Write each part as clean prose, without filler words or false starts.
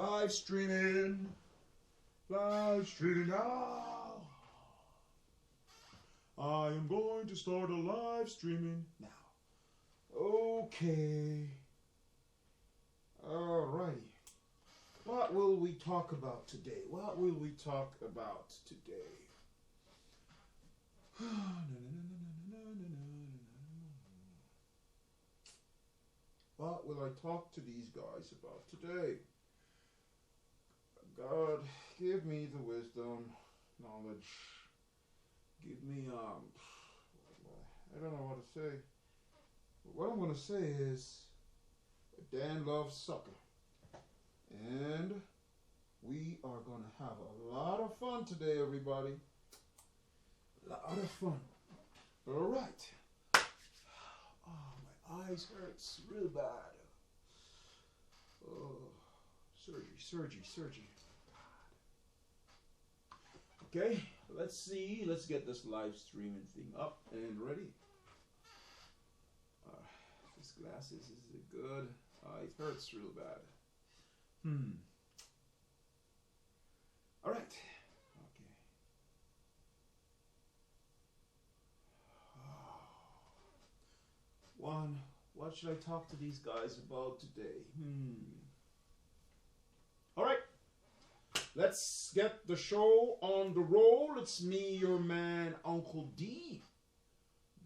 Live streaming. Live streaming now. I am going to start a live streaming now. Okay. Alrighty. What will we talk about today? What will we talk about today? What will I talk to these guys about today? God, give me the wisdom, knowledge. Give me, I don't know what to say. What I'm going to say is, Dan loves soccer. And we are going to have a lot of fun today, everybody. A lot of fun. All right. Oh, my eyes hurts real bad. Oh, surgery. Okay, let's see. Let's get this live streaming thing up and ready. This glasses, is it good? It hurts real bad. All right. Okay. What should I talk to these guys about today? All right. Let's get the show on the roll. It's me, your man, Uncle D.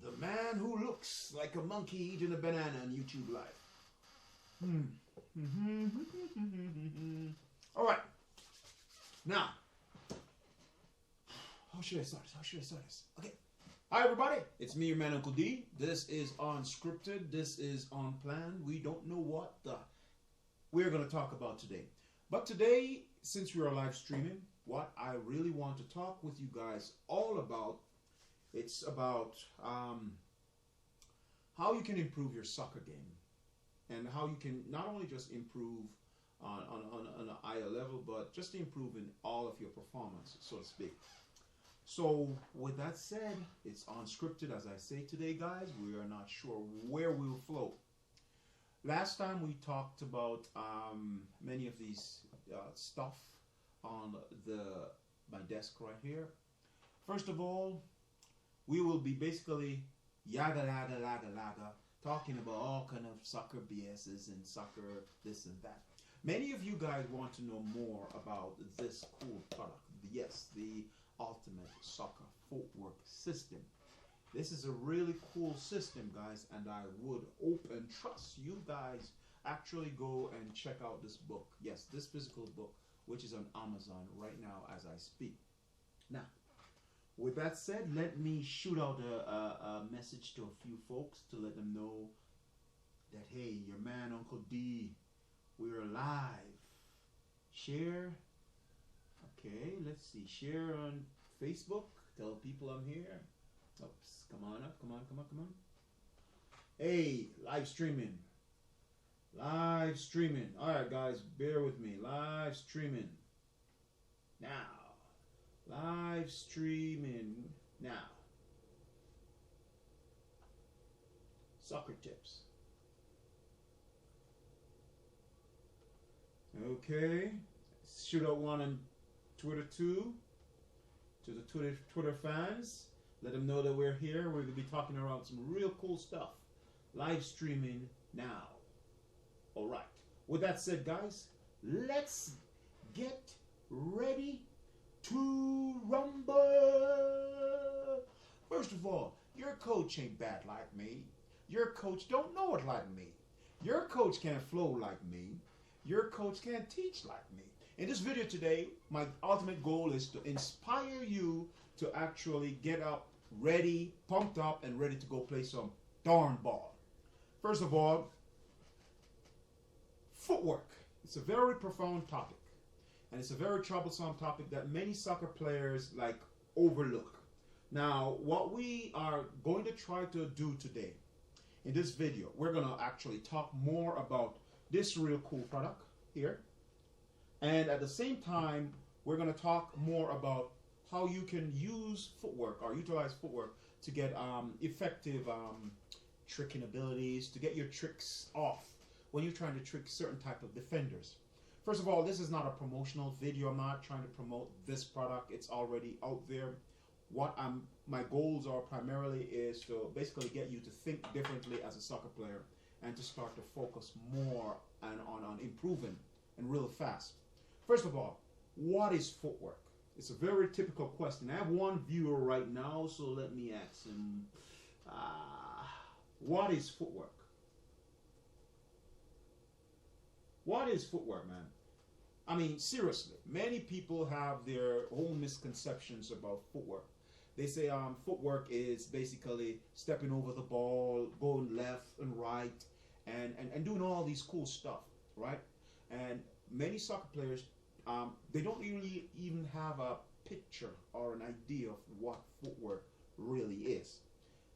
The man who looks like a monkey eating a banana on YouTube Live. All right. Now, how should I start this? Okay. Hi, everybody. It's me, your man, Uncle D. This is unscripted. This is unplanned. We don't know what we're going to talk about today. But today, since we are live streaming, what I really want to talk with you guys all about, it's about how you can improve your soccer game. And how you can not only just improve on an higher level, but just improve in all of your performance, so to speak. So with that said, it's unscripted, as I say today, guys. We are not sure where we'll flow. Last time we talked about many of these stuff on my desk right here. First of all, we will be basically yaga talking about all kind of soccer BSs and soccer this and that. Many of you guys want to know more about this cool product. Yes, the Ultimate Soccer Footwork system. This is a really cool system, guys, and I would hope and trust you guys actually go and check out this book. Yes, this physical book, which is on Amazon right now as I speak. Now, with that said, let me shoot out a message to a few folks to let them know that, hey, your man, Uncle D, we're live. Share. Okay, let's see. Share on Facebook. Tell people I'm here. Oops, come on up. Come on. Hey, live streaming. Live streaming. All right, guys, bear with me. Live streaming. Now. Live streaming now. Soccer tips. Okay. Shoot out one on Twitter too. To the Twitter fans. Let them know that we're here. We're going to be talking around some real cool stuff. Live streaming now. All right. With that said, guys, let's get ready to rumble. First of all, your coach ain't bad like me. Your coach don't know it like me. Your coach can't flow like me. Your coach can't teach like me. In this video today, my ultimate goal is to inspire you to actually get up, ready, pumped up, and ready to go play some darn ball. First of all, footwork. It's a very profound topic. And it's a very troublesome topic that many soccer players overlook. Now, what we are going to try to do today in this video, we're going to actually talk more about this real cool product here. And at the same time, we're going to talk more about how you can use footwork or utilize footwork to get effective tricking abilities, to get your tricks off when you're trying to trick certain type of defenders. First of all, this is not a promotional video. I'm not trying to promote this product. It's already out there. My goals are primarily is to basically get you to think differently as a soccer player and to start to focus more on improving and real fast. First of all, what is footwork? It's a very typical question. I have one viewer right now, so let me ask him, what is footwork? What is footwork, man? I mean, seriously, many people have their own misconceptions about footwork. They say footwork is basically stepping over the ball, going left and right, and doing all these cool stuff, right? And many soccer players, they don't really even have a picture or an idea of what footwork really is.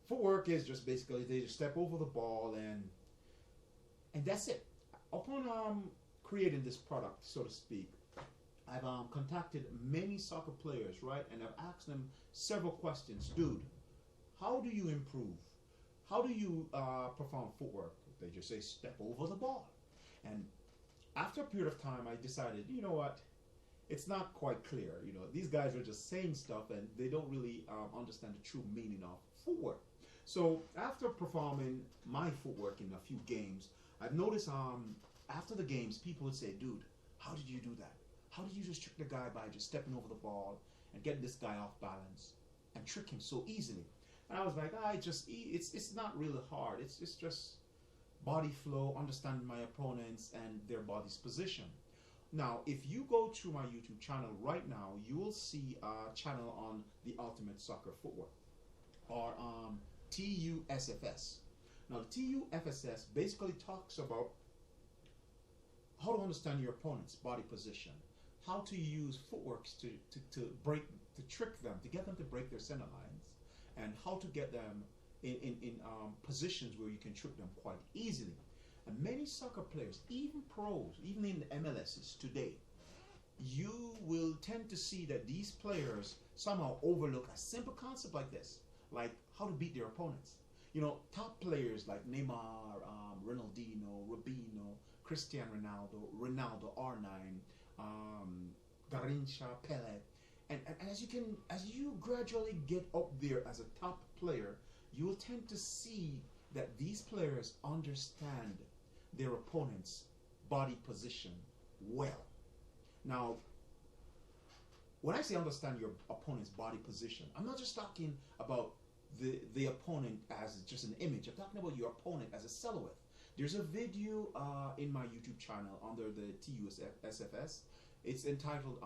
Footwork is just basically they just step over the ball and that's it. Upon creating this product, so to speak, I've contacted many soccer players, right? And I've asked them several questions. Dude, how do you improve? How do you perform footwork? They just say step over the ball. And after a period of time, I decided, you know what? It's not quite clear. You know, these guys are just saying stuff and they don't really understand the true meaning of footwork. So after performing my footwork in a few games, I've noticed after the games, people would say, dude, how did you do that? How did you just trick the guy by just stepping over the ball and getting this guy off balance and trick him so easily? And I was like, it's not really hard. It's just body flow, understanding my opponents and their body's position. Now, if you go to my YouTube channel right now, you will see a channel on the Ultimate Soccer Footwork, or TUSFS. Now, TUFSS basically talks about how to understand your opponent's body position, how to use footworks to trick them, to get them to break their center lines, and how to get them in positions where you can trick them quite easily. And many soccer players, even pros, even in the MLSs today, you will tend to see that these players somehow overlook a simple concept like this, like how to beat their opponents. You know, top players like Neymar, Ronaldinho, Robinho, Cristiano Ronaldo R9, Garrincha, Pele, and as you gradually get up there as a top player, you will tend to see that these players understand their opponent's body position well. Now, when I say understand your opponent's body position, I'm not just talking about the opponent as just an image. I'm talking about your opponent as a silhouette. There's a video in my YouTube channel under the TUSFS. It's entitled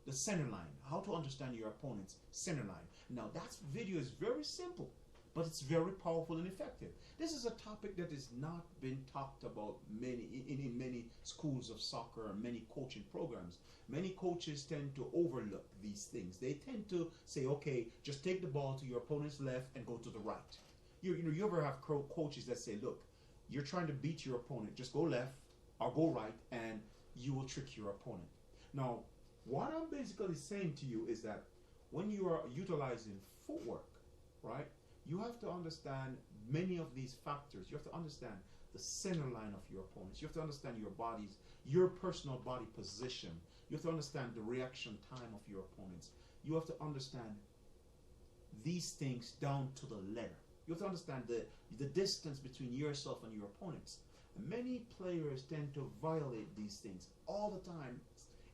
The Center Line, How to Understand Your Opponent's Center Line. Now, that video is very simple, but it's very powerful and effective. This is a topic that has not been talked about in many schools of soccer and many coaching programs. Many coaches tend to overlook these things. They tend to say, okay, just take the ball to your opponent's left and go to the right. You ever have coaches that say, look, you're trying to beat your opponent, just go left or go right and you will trick your opponent. Now, what I'm basically saying to you is that when you are utilizing footwork, right, you have to understand many of these factors. You have to understand the center line of your opponents. You have to understand your personal body position. You have to understand the reaction time of your opponents. You have to understand these things down to the letter. You have to understand the distance between yourself and your opponents. And many players tend to violate these things all the time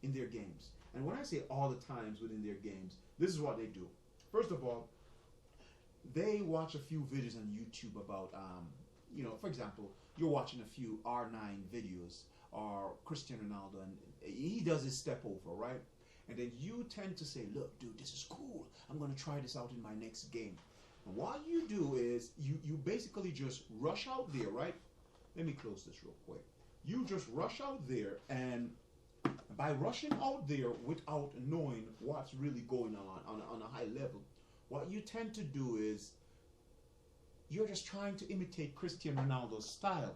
in their games. And when I say all the times within their games, this is what they do. First of all, they watch a few videos on YouTube about, for example, you're watching a few R9 videos or Cristiano Ronaldo, and he does his step over, right? And then you tend to say, look, dude, this is cool. I'm going to try this out in my next game. And what you do is you basically just rush out there, right? Let me close this real quick. You just rush out there, and by rushing out there without knowing what's really going on a high level, what you tend to do is you're just trying to imitate Cristiano Ronaldo's style,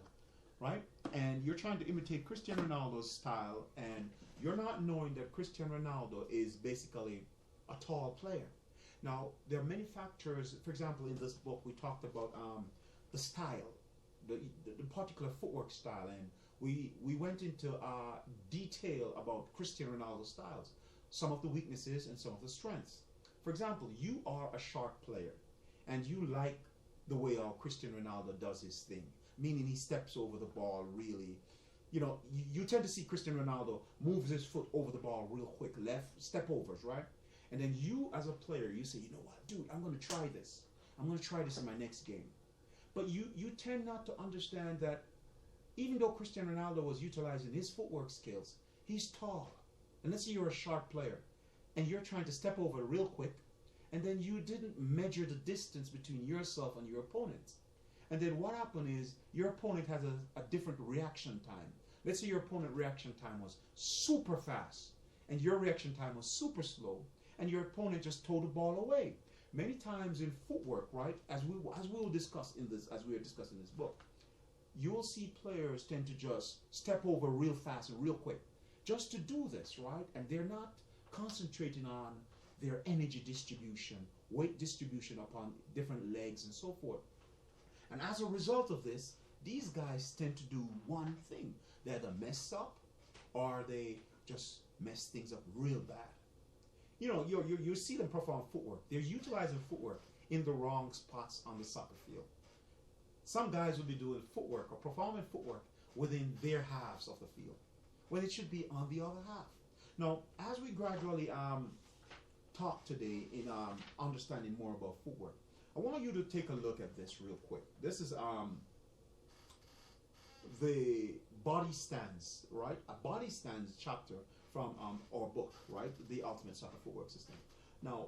right? And you're trying to imitate Cristiano Ronaldo's style, and you're not knowing that Cristiano Ronaldo is basically a tall player. Now, there are many factors. For example, in this book, we talked about the style, the particular footwork style, and We went into detail about Cristiano Ronaldo's styles, some of the weaknesses and some of the strengths. For example, you are a sharp player, and you like the way how Cristiano Ronaldo does his thing, meaning he steps over the ball really. You tend to see Cristiano Ronaldo moves his foot over the ball real quick, left step overs, right? And then you, as a player, you say, you know what, dude, I'm going to try this. I'm going to try this in my next game. But you tend not to understand that even though Cristiano Ronaldo was utilizing his footwork skills, he's tall. And let's say you're a sharp player, and you're trying to step over real quick, and then you didn't measure the distance between yourself and your opponent. And then what happened is your opponent has a different reaction time. Let's say your opponent reaction time was super fast, and your reaction time was super slow, and your opponent just threw the ball away. Many times in footwork, right, as we will discuss in this, as we are discussing this book, you will see players tend to just step over real fast and real quick, just to do this, right? And they're not concentrating on their energy distribution, weight distribution upon different legs and so forth. And as a result of this, these guys tend to do one thing. They either mess up or they just mess things up real bad. You see them perform footwork. They're utilizing footwork in the wrong spots on the soccer field. Some guys will be doing footwork or performing footwork within their halves of the field, when it should be on the other half. Now, as we gradually talk today in understanding more about footwork, I want you to take a look at this real quick. This is the body stance, right? A body stance chapter from our book, right? The Ultimate Soccer Footwork System. Now,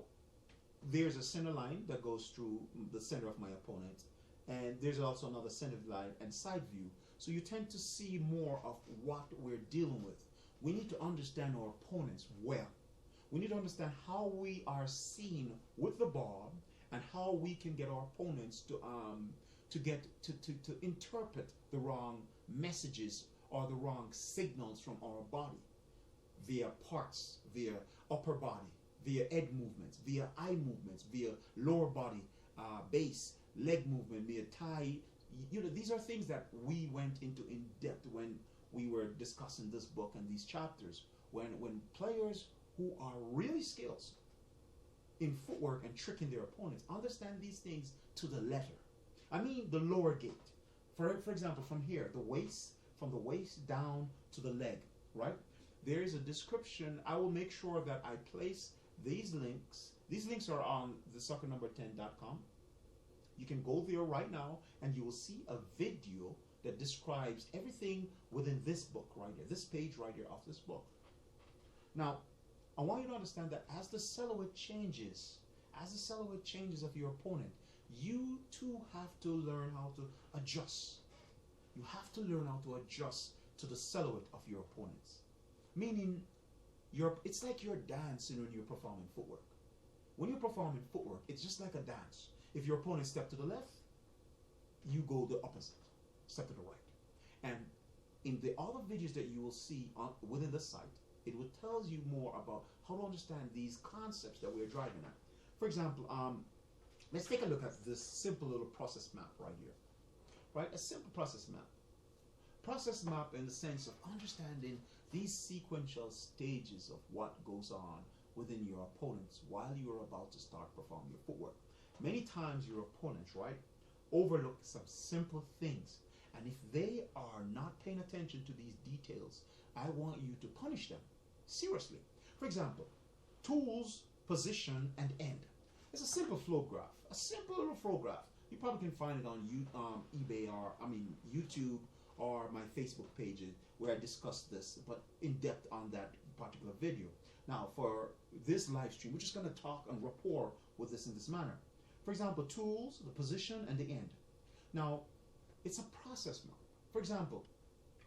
there's a center line that goes through the center of my opponent, and there's also another center line and side view. So you tend to see more of what we're dealing with. We need to understand our opponents well. We need to understand how we are seen with the ball and how we can get our opponents to interpret the wrong messages or the wrong signals from our body via parts, via upper body, via head movements, via eye movements, via lower body, base, leg movement, via thigh. These are things that we went into in depth when we were discussing this book and these chapters. When players who are really skilled in footwork and tricking their opponents understand these things to the letter. I mean the lower gate. For example, from here, from the waist down to the leg, right? There is a description. I will make sure that I place these links. These links are on the soccernumber10.com. You can go there right now and you will see a video that describes everything within this book right here, this page right here of this book. Now, I want you to understand that as the silhouette changes of your opponent, you too have to learn how to adjust. You have to learn how to adjust to the silhouette of your opponents. Meaning, it's like you're dancing when you're performing footwork. When you're performing footwork, it's just like a dance. If your opponent steps to the left, you go the opposite, step to the right. And in the other videos that you will see within the site, it will tell you more about how to understand these concepts that we're driving at. For example, let's take a look at this simple little process map right here. Right, a simple process map. Process map in the sense of understanding these sequential stages of what goes on within your opponents while you are about to start performing your footwork. Many times your opponents, right, overlook some simple things. And if they are not paying attention to these details, I want you to punish them. Seriously. For example, tools, position, and end. It's a simple flow graph. A simple little flow graph. You probably can find it on eBay or, YouTube or my Facebook pages where I discussed this, but in depth on that particular video. Now, for this live stream, we're just going to talk and rapport with this in this manner. For example, tools, the position, and the end. Now, it's a process map. For example,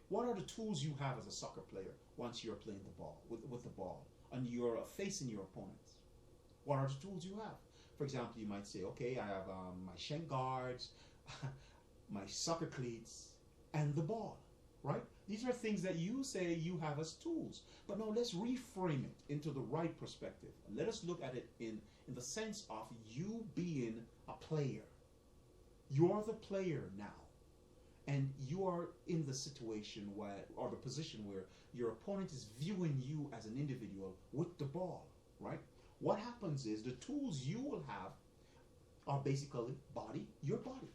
what are the tools you have as a soccer player once you're playing the ball, with the ball, and you're facing your opponents? What are the tools you have? For example, you might say, okay, I have my shank guards, my soccer cleats, and the ball, right? These are things that you say you have as tools. But now let's reframe it into the right perspective. Let us look at it in the sense of you being a player. You're the player now. and you are in the situation where, or the position where your opponent is viewing you as an individual with the ball, right? What happens is the tools you will have are basically your body.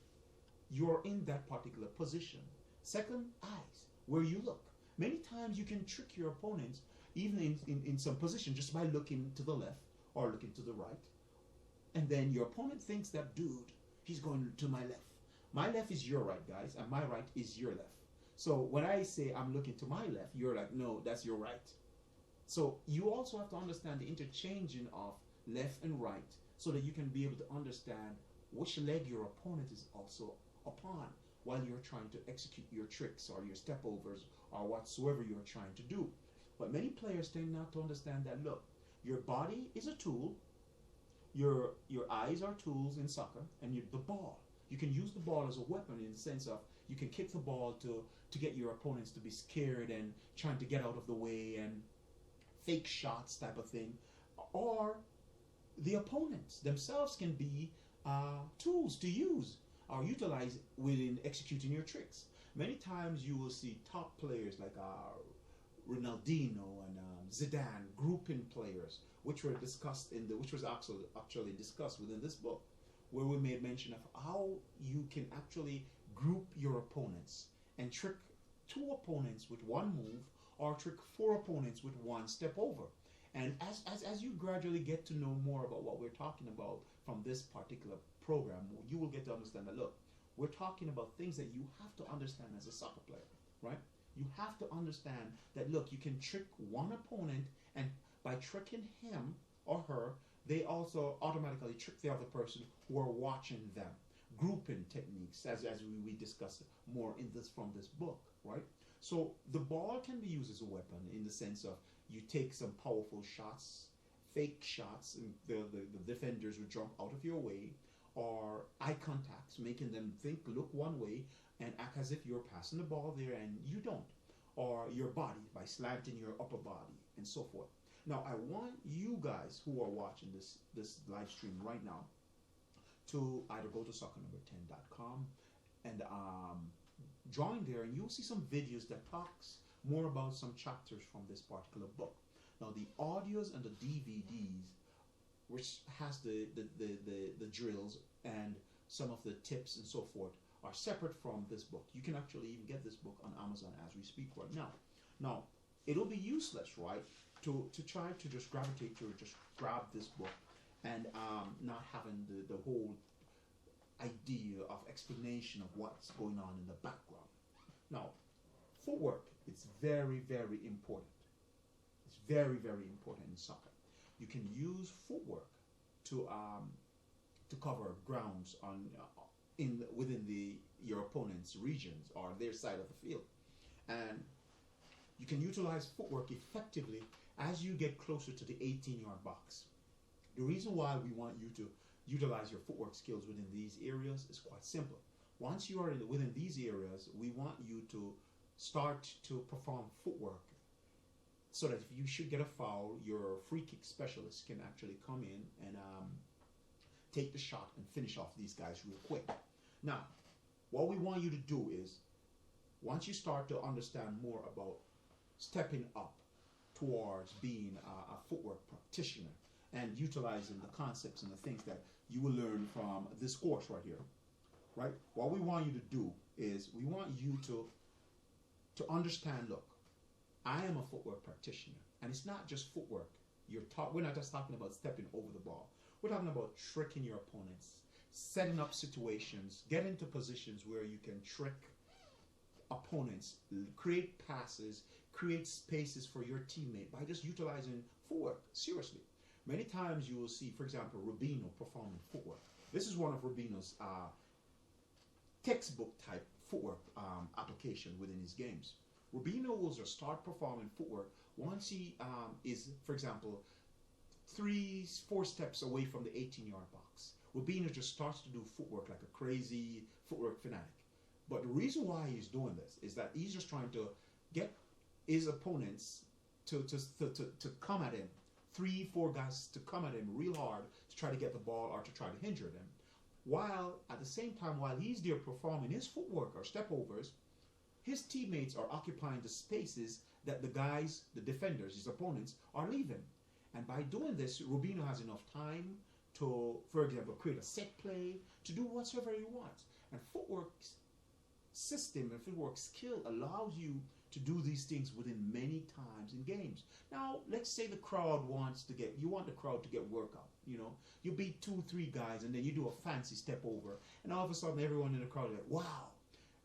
You're in that particular position. Second, eyes, where you look. Many times you can trick your opponents, even in some position, just by looking to the left or looking to the right. And then your opponent thinks that, dude, he's going to my left. My left is your right, guys, and my right is your left. So when I say I'm looking to my left, you're like, no, that's your right. So you also have to understand the interchanging of left and right so that you can be able to understand which leg your opponent is also upon while you're trying to execute your tricks or your step overs or whatsoever you're trying to do. But many players tend not to understand that, look, your body is a tool, your eyes are tools in soccer, and the ball. You can use the ball as a weapon in the sense of you can kick the ball to get your opponents to be scared and trying to get out of the way and fake shots type of thing. Or the opponents themselves can be tools to use or utilize within executing your tricks. Many times you will see top players like Ronaldinho and Zidane, grouping players, which were discussed which was actually discussed within this book, where we made mention of how you can actually group your opponents and trick 2 opponents with 1 move or trick 4 opponents with 1 step over. And as you gradually get to know more about what we're talking about from this particular program, you will get to understand that, look, we're talking about things that you have to understand as a soccer player, right? You have to understand that, look, you can trick one opponent, and by tricking him or her, they also automatically trick the other person who are watching them. Grouping techniques, as we discussed more from this book, right? So the ball can be used as a weapon in the sense of you take some powerful shots, fake shots, and the defenders will jump out of your way, or eye contacts, making them look one way and act as if you're passing the ball there and you don't, or your body by slanting your upper body and so forth. Now I want you guys who are watching this live stream right now to either go to soccernumber10.com and join there, and you'll see some videos that talks more about some chapters from this particular book. Now the audios and the DVDs, which has the drills and some of the tips and so forth, are separate from this book. You can actually even get this book on Amazon as we speak right now. Now, it'll be useless, right, to try to just gravitate to just grab this book and not having the whole idea of explanation of what's going on in the background. Now, footwork is very, very important. It's very, very important in soccer. You can use footwork to cover grounds within your opponent's regions or their side of the field, and you can utilize footwork effectively as you get closer to the 18-yard box. The reason why we want you to utilize your footwork skills within these areas is quite simple. Once you are within these areas, we want you to start to perform footwork so that if you should get a foul, your free kick specialist can actually come in and take the shot and finish off these guys real quick. Now, what we want you to do is, once you start to understand more about stepping up towards being a footwork practitioner and utilizing the concepts and the things that you will learn from this course right here, right? What we want you to do is we want you to understand, look, I am a footwork practitioner, and it's not just footwork. We're not just talking about stepping over the ball. We're talking about tricking your opponents, setting up situations, get into positions where you can trick opponents, create passes, create spaces for your teammate by just utilizing footwork. Seriously. Many times you will see, for example, Rubino performing footwork. This is one of Rubino's textbook type footwork application within his games. Rubino will just start performing footwork once he is, for example, 3-4 steps away from the 18-yard box. Rubino just starts to do footwork like a crazy footwork fanatic. But the reason why he's doing this is that he's just trying to get his opponents to come at him. 3-4 guys to come at him real hard to try to get the ball or to try to injure them. while at the same time, while he's there performing his footwork or step overs, his teammates are occupying the spaces that the guys, the defenders, his opponents, are leaving. And by doing this, Rubino has enough time to, for example, create a set play, to do whatsoever he wants. And footwork's system and footwork skill allows you to do these things within many times in games. Now, let's say the crowd wants to get, you want the crowd to get workout, you know. You beat 2-3 guys and then you do a fancy step over, and all of a sudden everyone in the crowd is like, wow.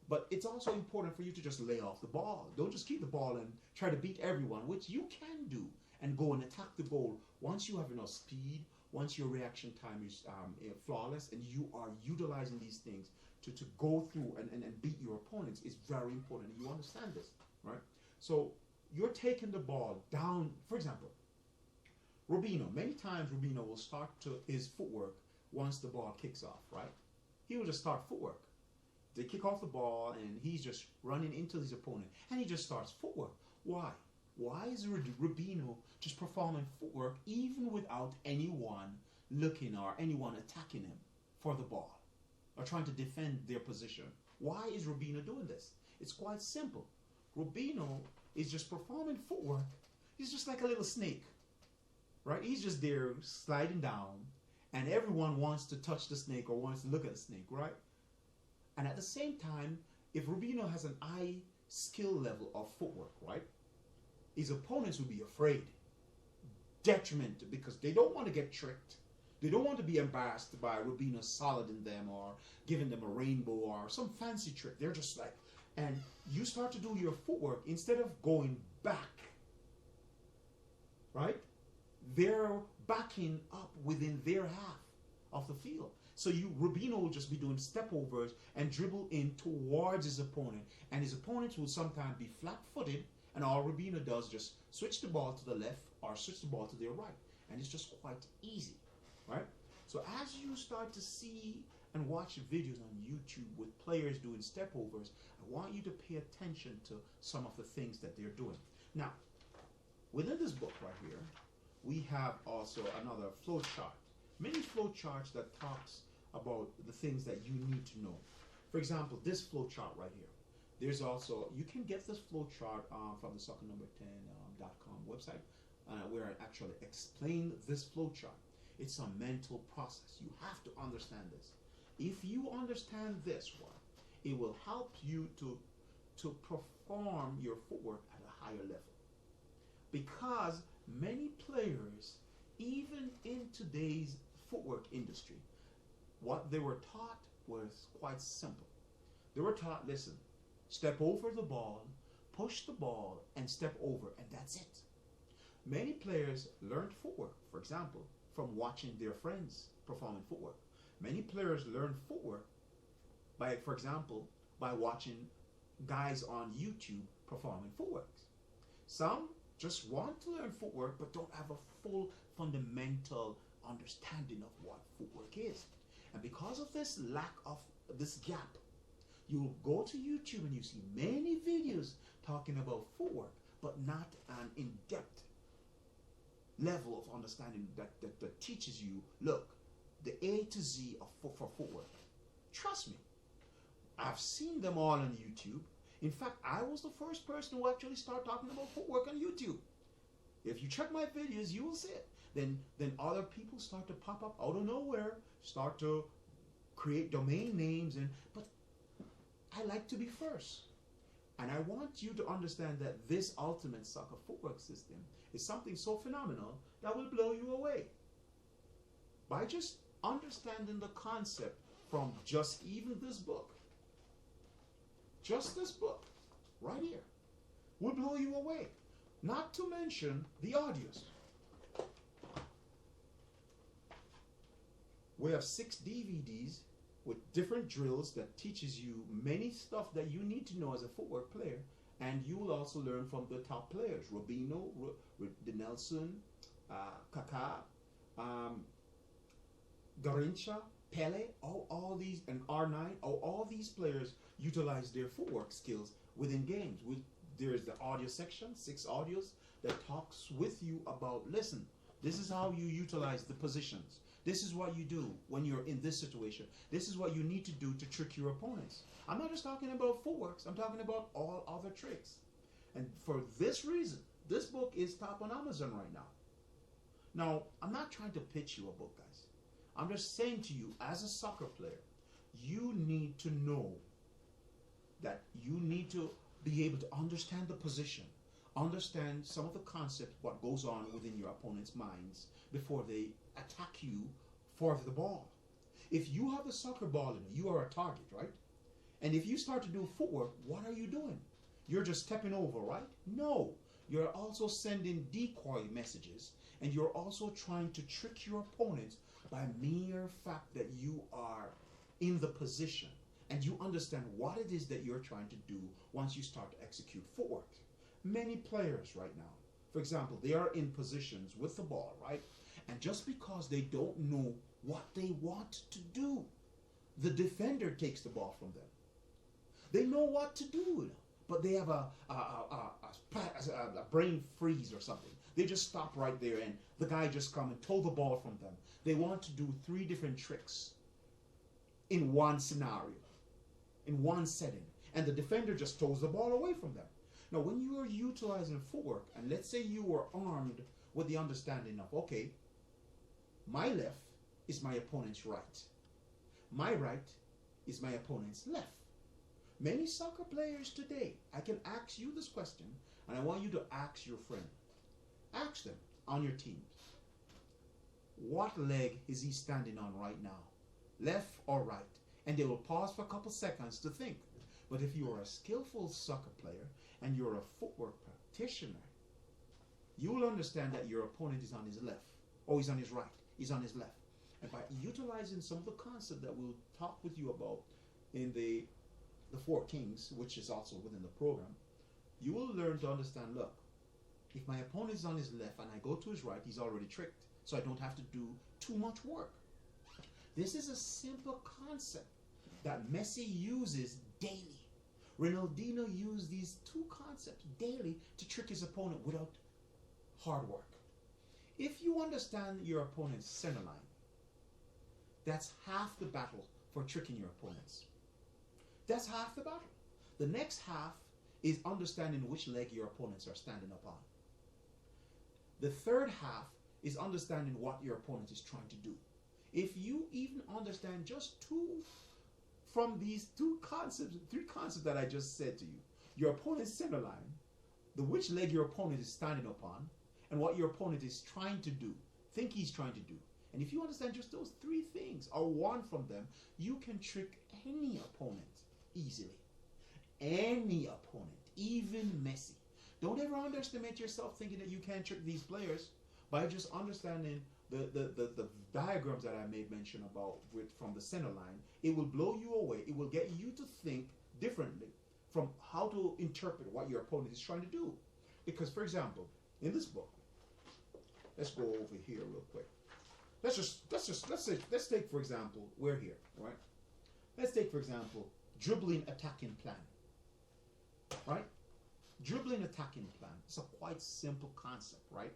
But it's also important for you to just lay off the ball. Don't just keep the ball and try to beat everyone, which you can do, and go and attack the goal once you have enough speed, once your reaction time is flawless, and you are utilizing these things to go through and beat your opponents is very important. You understand this, right? So you're taking the ball down. For example, Rubino, many times Rubino will start to his footwork once the ball kicks off, right? He will just start footwork. They kick off the ball and he's just running into his opponent and he just starts footwork. Why? Why is Rubino just performing footwork even without anyone looking or anyone attacking him for the ball or trying to defend their position? Why is Rubino doing this? It's quite simple. Rubino is just performing footwork. He's just like a little snake, right? He's just there sliding down and everyone wants to touch the snake or wants to look at the snake, right? And at the same time, if Rubino has an high skill level of footwork, right, his opponents will be afraid, detrimental, because they don't want to get tricked. They don't want to be embarrassed by Rubino soliding them or giving them a rainbow or some fancy trick. They're just like, and you start to do your footwork instead of going back, right? They're backing up within their half of the field. So Rubino will just be doing step overs and dribble in towards his opponent. And his opponents will sometimes be flat-footed, and all Rubino does is just switch the ball to the left or switch the ball to their right. And it's just quite easy, right? So as you start to see and watch videos on YouTube with players doing step overs, I want you to pay attention to some of the things that they're doing. Now, within this book right here, we have also another flow chart. Many flow charts that talks about the things that you need to know. For example, this flow chart right here. There's also, you can get this flow chart from the soccer10.com website where I actually explain this flow chart. It's a mental process. You have to understand this. If you understand this one, it will help you to perform your footwork at a higher level. Because many players, even in today's footwork industry, what they were taught was quite simple. They were taught, listen, step over the ball, push the ball, and step over, and that's it. Many players learned footwork, for example, from watching their friends performing footwork. Many players learn footwork by, for example, by watching guys on YouTube performing footwork. Some just want to learn footwork but don't have a full fundamental understanding of what footwork is. And because of this lack of this gap, you'll go to YouTube and you see many videos talking about footwork, but not an in-depth level of understanding that teaches you, look, the A to Z of for footwork. Trust me, I've seen them all on YouTube. In fact, I was the first person who actually started talking about footwork on YouTube. If you check my videos, you will see it. Then other people start to pop up out of nowhere, start to create domain names, but I like to be first. And I want you to understand that this ultimate soccer footwork system is something so phenomenal that will blow you away. By just understanding the concept from just even this book, just this book right here, will blow you away. Not to mention the audios. We have 6 DVDs with different drills that teaches you many stuff that you need to know as a footwork player, and you will also learn from the top players: Robinho, Nelson, Kaká, Garrincha, Pele, all these, and R9, all these players utilize their footwork skills within games. There's the audio section, 6 audios that talks with you about, listen, this is how you utilize the positions. This is what you do when you're in this situation. This is what you need to do to trick your opponents. I'm not just talking about footworks. I'm talking about all other tricks. And for this reason, this book is top on Amazon right now. Now, I'm not trying to pitch you a book, guys. I'm just saying to you, as a soccer player, you need to know that you need to be able to understand the position, understand some of the concepts, what goes on within your opponent's minds before they attack you for the ball. If you have a soccer ball in you are a target, right? And if you start to do footwork, what are you doing? You're just stepping over, right? No. You're also sending decoy messages, and you're also trying to trick your opponents by mere fact that you are in the position and you understand what it is that you're trying to do once you start to execute footwork. Many players right now, for example, they are in positions with the ball, right? And just because they don't know what they want to do, the defender takes the ball from them. They know what to do, but they have a brain freeze or something. They just stop right there and the guy just come and tow the ball from them. They want to do 3 different tricks in one scenario, in one setting, and the defender just tows the ball away from them. Now, when you are utilizing footwork, and let's say you are armed with the understanding of, okay, my left is my opponent's right. My right is my opponent's left. Many soccer players today, I can ask you this question, and I want you to ask your friend. Ask them on your team. What leg is he standing on right now? Left or right? And they will pause for a couple seconds to think. But if you are a skillful soccer player and you're a footwork practitioner, you will understand that your opponent is on his left, or he's on his right, he's on his left. And by utilizing some of the concepts that we'll talk with you about in the 4 Kings, which is also within the program, you will learn to understand, look, if my opponent is on his left and I go to his right, he's already tricked. So I don't have to do too much work. This is a simple concept that Messi uses daily. Ronaldinho used these 2 concepts daily to trick his opponent without hard work. If you understand your opponent's center line, that's half the battle for tricking your opponents. That's half the battle. The next half is understanding which leg your opponents are standing up on. The third half is understanding what your opponent is trying to do. If you even understand just 2 from these 3 concepts that I just said to you, your opponent's center line, which leg your opponent is standing upon, and what your opponent is trying to do, think he's trying to do. And if you understand just those 3 things, or 1 from them, you can trick any opponent easily. Any opponent, even Messi. Don't ever underestimate yourself thinking that you can't trick these players by just understanding the diagrams that I made mention about from the center line. It will blow you away. It will get you to think differently from how to interpret what your opponent is trying to do. Because, for example, in this book, let's go over here real quick. Let's take, for example, we're here, right? Let's take, for example, dribbling attacking plan. Right? Dribbling attacking plan. It's a quite simple concept, right?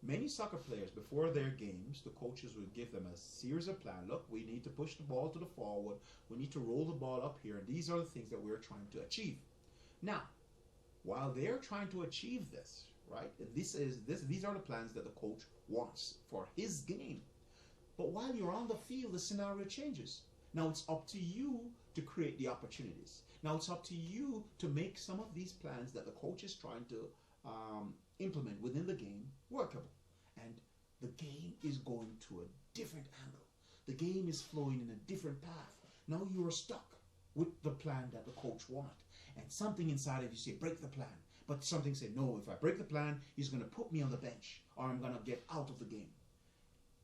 Many soccer players, before their games, the coaches would give them a series of plans. Look, we need to push the ball to the forward. We need to roll the ball up here. And these are the things that we're trying to achieve. Now, while they're trying to achieve this, right? These are the plans that the coach wants for his game. But while you're on the field, the scenario changes. Now it's up to you to create the opportunities. Now it's up to you to make some of these plans that the coach is trying to implement within the game workable. And the game is going to a different angle. The game is flowing in a different path. Now you are stuck with the plan that the coach wants. And something inside of you say, break the plan. But something say, no, if I break the plan, he's going to put me on the bench or I'm going to get out of the game.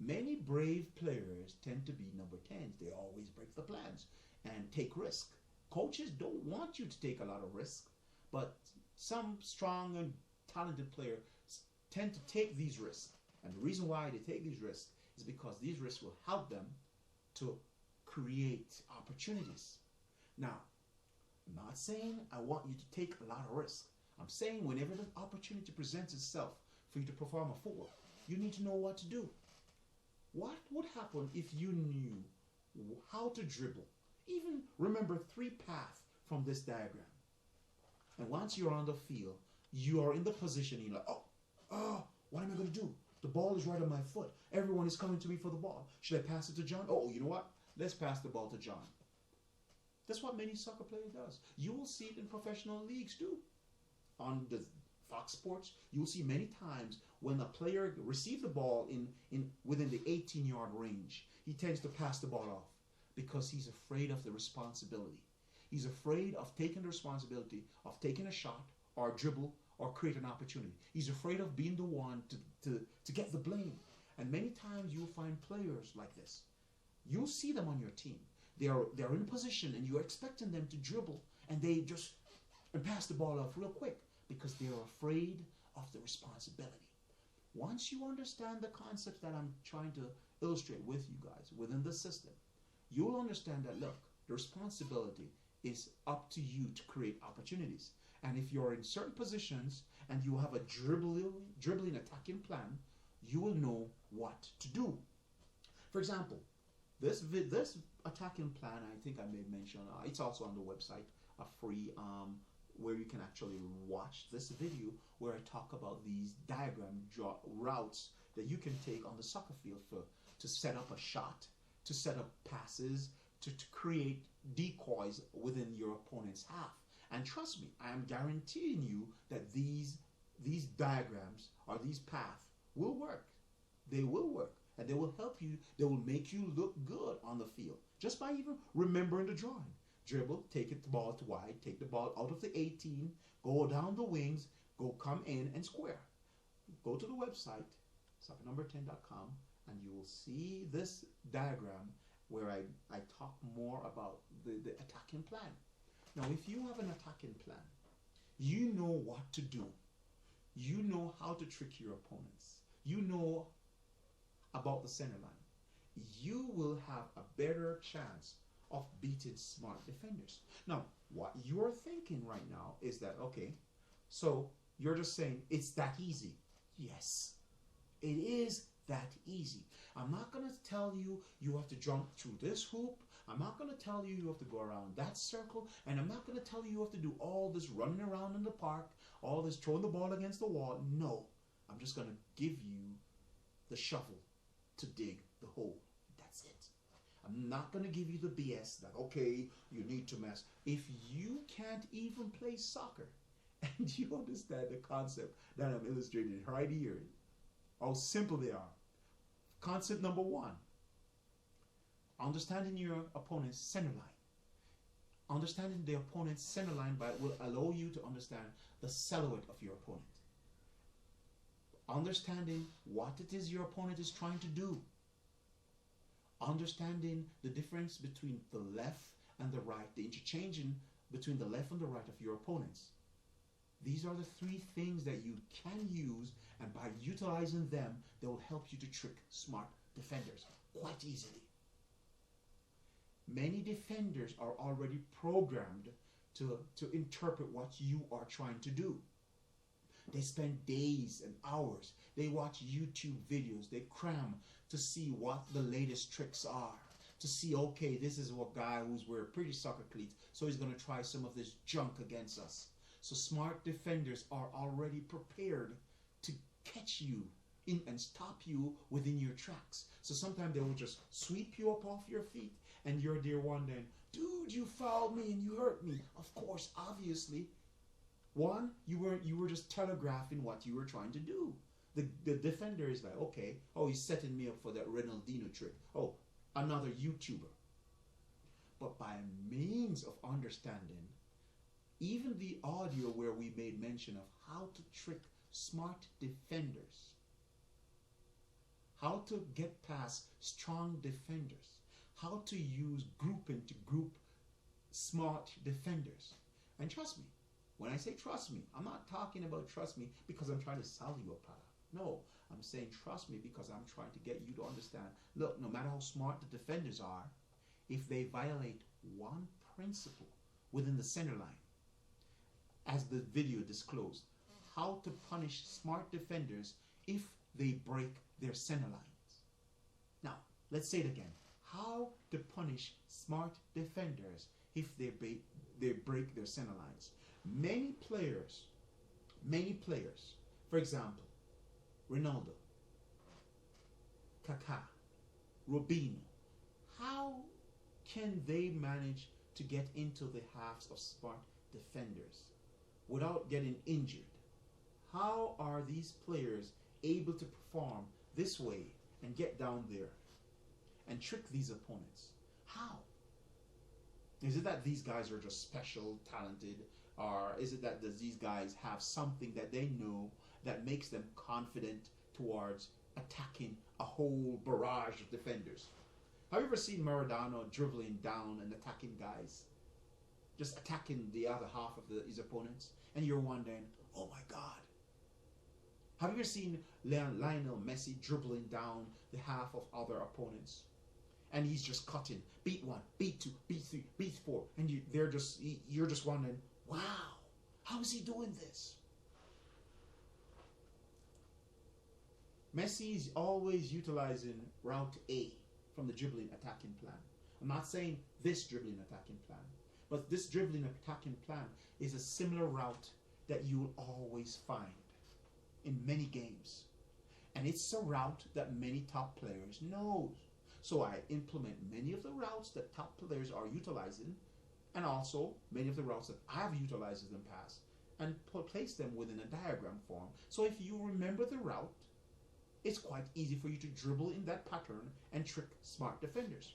Many brave players tend to be number 10s. They always break the plans and take risk. Coaches don't want you to take a lot of risk, but some strong and talented players tend to take these risks. And the reason why they take these risks is because these risks will help them to create opportunities. Now, I'm not saying I want you to take a lot of risk. I'm saying whenever the opportunity presents itself for you to perform a footwork, you need to know what to do. What would happen if you knew how to dribble? Even remember three paths from this diagram. And once you're on the field, you are in the position, you're like, what am I going to do? The ball is right on my foot. Everyone is coming to me for the ball. Should I pass it to John? Oh, you know what? Let's pass the ball to John. That's what many soccer players does. You will see it in professional leagues too. On the Fox Sports, you'll see many times when a player receives the ball in within the 18-yard range, he tends to pass the ball off because he's afraid of the responsibility. He's afraid of taking the responsibility of taking a shot or dribble or create an opportunity. He's afraid of being the one to get the blame. And many times you'll find players like this. You'll see them on your team. They're in position and you're expecting them to dribble and they just pass the ball off real quick because they're afraid of the responsibility. Once you understand the concepts that I'm trying to illustrate with you guys within the system, you'll understand that, look, the responsibility is up to you to create opportunities. And if you're in certain positions and you have a dribbling attacking plan, you will know what to do. For example, this attacking plan, I think I made mention, it's also on the website, a free where you can actually watch this video where I talk about these routes that you can take on the soccer field to set up a shot, to set up passes, to create decoys within your opponent's half. And trust me, I am guaranteeing you that these diagrams or these paths will work. They will work. And they will help you. They will make you look good on the field. Just by even remembering the drawing. Dribble, take the ball to wide, take the ball out of the 18, go down the wings, come in and square. Go to the website, soccernumber10.com, and you will see this diagram where I talk more about the attacking plan. Now, if you have an attacking plan, you know what to do. You know how to trick your opponents. You know about the center line. You will have a better chance of beating smart defenders. Now, what you're thinking right now is that, okay, so you're just saying it's that easy. Yes, it is that easy. I'm not going to tell you you have to jump through this hoop. I'm not going to tell you you have to go around that circle. And I'm not going to tell you you have to do all this running around in the park, all this throwing the ball against the wall. No, I'm just going to give you the shovel to dig the hole. That's it. I'm not going to give you the BS that, okay, you need to mess. If you can't even play soccer and you understand the concept that I'm illustrating right here, how simple they are. Concept number one, understanding your opponent's center line. Understanding the opponent's center line will allow you to understand the silhouette of your opponent. Understanding what it is your opponent is trying to do. Understanding the difference between the left and the right, the interchanging between the left and the right of your opponents. These are the three things that you can use, and by utilizing them, they will help you to trick smart defenders quite easily. Many defenders are already programmed to interpret what you are trying to do. They spend days and hours. They watch YouTube videos. They cram to see what the latest tricks are. To see, okay, this is a guy who's wearing pretty soccer cleats, so he's going to try some of this junk against us. So smart defenders are already prepared to catch you and stop you within your tracks. So sometimes they will just sweep you up off your feet, and you're there wondering, dude, you fouled me and you hurt me. Of course, obviously. One, you were just telegraphing what you were trying to do. The defender is like, okay, oh, he's setting me up for that Ronaldinho trick. Oh, another YouTuber. But by means of understanding, even the audio where we made mention of how to trick smart defenders, how to get past strong defenders, how to use grouping to group smart defenders. And trust me, when I say trust me, I'm not talking about trust me because I'm trying to sell you a product. No, I'm saying trust me because I'm trying to get you to understand, look, no matter how smart the defenders are, if they violate one principle within the center line, as the video disclosed, how to punish smart defenders if they break their center lines. Now, Let's say it again. How to punish smart defenders if they break their center lines. Many players, for example, Ronaldo, Kaká, Robinho, how can they manage to get into the halves of smart defenders without getting injured? How are these players able to perform this way and get down there and trick these opponents? How? Is it that these guys are just special, talented, or is it that these guys have something that they know that makes them confident towards attacking a whole barrage of defenders? Have you ever seen Maradona dribbling down and attacking guys? Just attacking the other half of his opponents? And you're wondering, oh my God. Have you ever seen Lionel Messi dribbling down the half of other opponents? And he's just cutting, beat 1, beat 2, beat 3, beat 4. And you're just wondering, wow, how is he doing this? Messi is always utilizing route A from the dribbling attacking plan. I'm not saying this dribbling attacking plan, but this dribbling attacking plan is a similar route that you will always find in many games. And it's a route that many top players know. So I implement many of the routes that top players are utilizing, and also many of the routes that I've utilized in the past, and place them within a diagram form. So if you remember the route, it's quite easy for you to dribble in that pattern and trick smart defenders.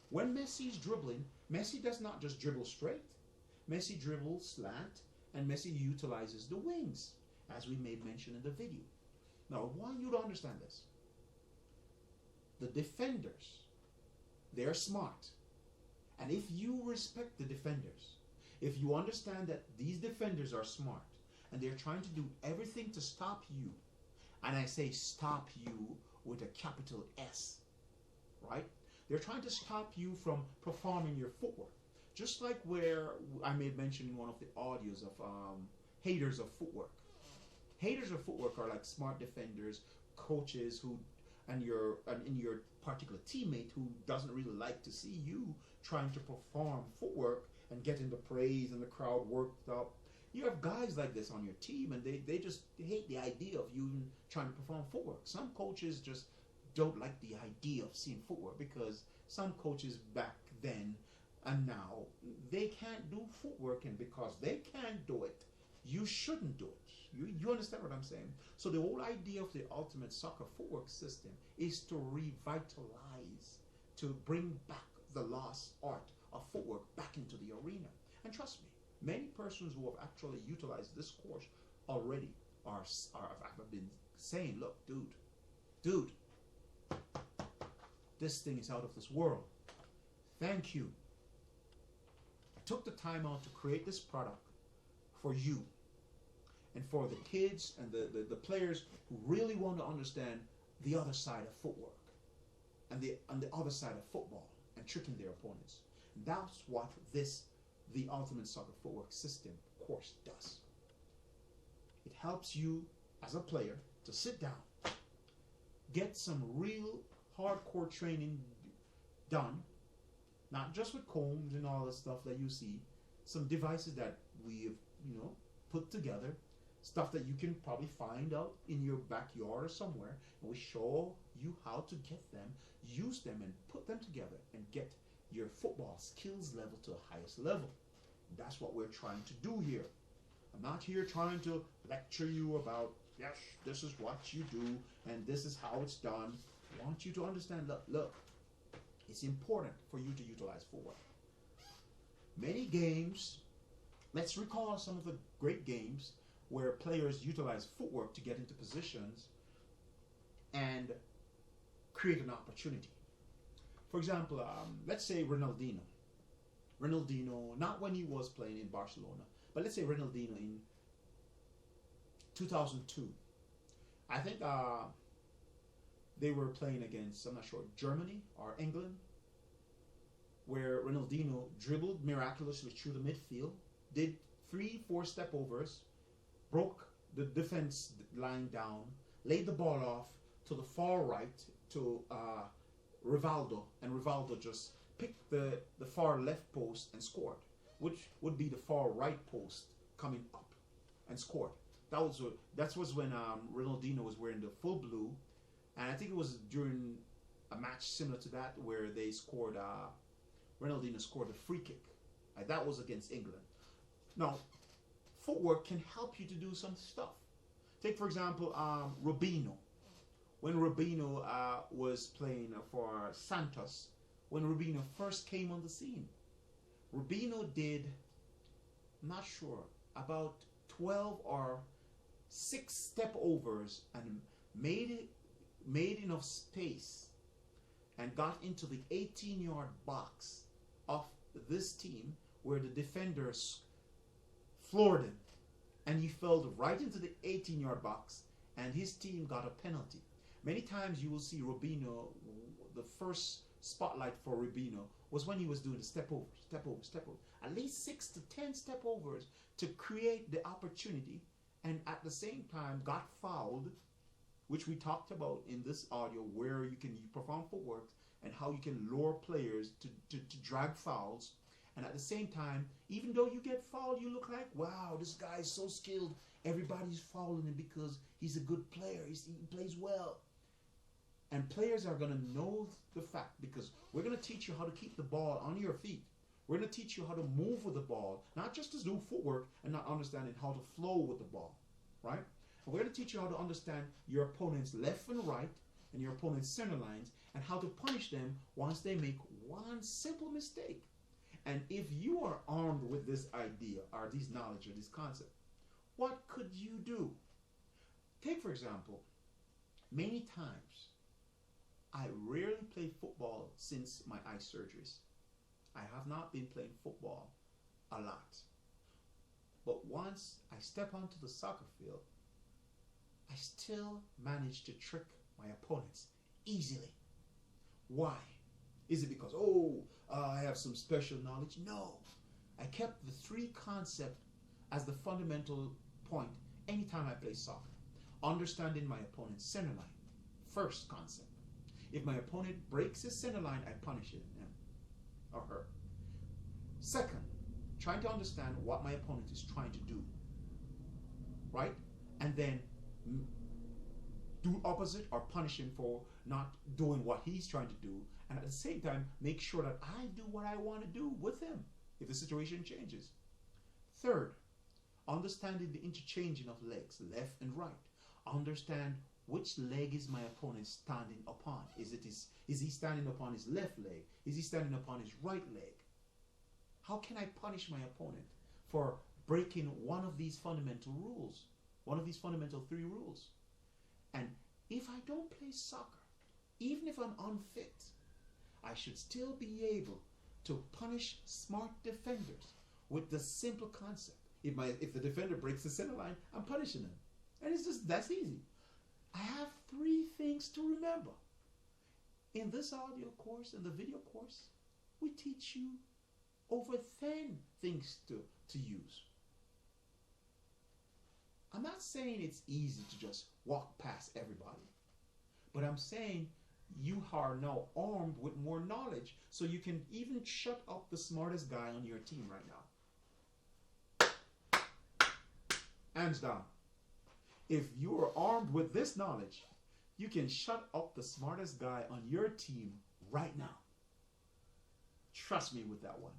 When Messi is dribbling, Messi does not just dribble straight. Messi dribbles slant, and Messi utilizes the wings, as we made mention in the video. Now, I want you to understand this. The defenders, they're smart. And if you respect the defenders, if you understand that these defenders are smart, and they're trying to do everything to stop you, and I say stop you with a capital S, right? They're trying to stop you from performing your footwork. Just like where I made mention in one of the audios of haters of footwork. Haters of footwork are like smart defenders, coaches who, and your particular teammate who doesn't really like to see you trying to perform footwork and getting the praise and the crowd worked up. You have guys like this on your team, and they just hate the idea of you even trying to perform footwork. Some coaches just don't like the idea of seeing footwork, because some coaches back then and now, they can't do footwork, and because they can't do it, you shouldn't do it. You understand what I'm saying? So the whole idea of the ultimate soccer footwork system is to revitalize, to bring back the lost art of footwork back into the arena. And trust me, many persons who have actually utilized this course already have been saying, look, dude, this thing is out of this world. Thank you. I took the time out to create this product for you and for the kids and the players who really want to understand the other side of footwork and the other side of football and tricking their opponents. And that's what the Ultimate Soccer Footwork System course does. It helps you as a player to sit down, get some real hardcore training done, not just with combs and all the stuff that you see, some devices that we've put together, stuff that you can probably find out in your backyard or somewhere, and we show you how to get them, use them, and put them together and get your football skills level to the highest level. And that's what we're trying to do here. I'm not here trying to lecture you about, yes, this is what you do and this is how it's done. I want you to understand, look, it's important for you to utilize footwork. Many games, let's recall some of the great games where players utilize footwork to get into positions and create an opportunity. For example, let's say Ronaldinho, not when he was playing in Barcelona, but let's say Ronaldinho in 2002. I think they were playing against, I'm not sure, Germany or England, where Ronaldinho dribbled miraculously through the midfield, did 3-4 step overs, broke the defense line down, laid the ball off to the far right to Rivaldo, and Rivaldo just picked the far left post and scored, which would be the far right post coming up and scored. That was when Ronaldinho was wearing the full blue, and I think it was during a match similar to that where they scored. Ronaldinho scored a free kick. That was against England. Now, footwork can help you to do some stuff. Take for example, Robinho. When Robinho was playing for Santos, when Robinho first came on the scene, Robinho did, I'm not sure, about 12 or 6 step overs and made enough space and got into the 18-yard box of this team where the defenders floored him, and he fell right into the 18-yard box, and his team got a penalty. Many times you will see Robinho, the first spotlight for Robinho was when he was doing the step over, step over, step over. At least 6 to 10 step overs to create the opportunity, and at the same time got fouled, which we talked about in this audio, where you perform footwork and how you can lure players to drag fouls. And at the same time, even though you get fouled, you look like, wow, this guy is so skilled. Everybody's fouling him because he's a good player. He plays well. And players are going to know the fact, because we're going to teach you how to keep the ball on your feet. We're going to teach you how to move with the ball, not just to do footwork and not understanding how to flow with the ball, right? And we're going to teach you how to understand your opponent's left and right and your opponent's center lines, and how to punish them once they make one simple mistake. And if you are armed with this idea or this knowledge or this concept, what could you do? Take, for example, many times, I rarely play football since my eye surgeries. I have not been playing football a lot. But once I step onto the soccer field, I still manage to trick my opponents easily. Why? Is it because, I have some special knowledge? No. I kept the 3 concepts as the fundamental point anytime I play soccer. Understanding my opponent's center line. First concept. If my opponent breaks his center line, I punish him or her. Second, trying to understand what my opponent is trying to do. Right? And then do opposite or punish him for not doing what he's trying to do, and at the same time make sure that I do what I want to do with him if the situation changes. Third, understanding the interchanging of legs, left and right. Understand which leg is my opponent standing upon. Is he standing upon his left leg? Is he standing upon his right leg? How can I punish my opponent for breaking one of these fundamental rules, one of these fundamental 3 rules? And if I don't play soccer, even if I'm unfit, I should still be able to punish smart defenders with the simple concept. If the defender breaks the center line, I'm punishing him. And that's easy. I have 3 things to remember. In this audio course, in the video course, we teach you over 10 things to use. I'm not saying it's easy to just walk past everybody, but I'm saying you are now armed with more knowledge, so you can even shut up the smartest guy on your team right now. Hands down. If you are armed with this knowledge, you can shut up the smartest guy on your team right now. Trust me with that one.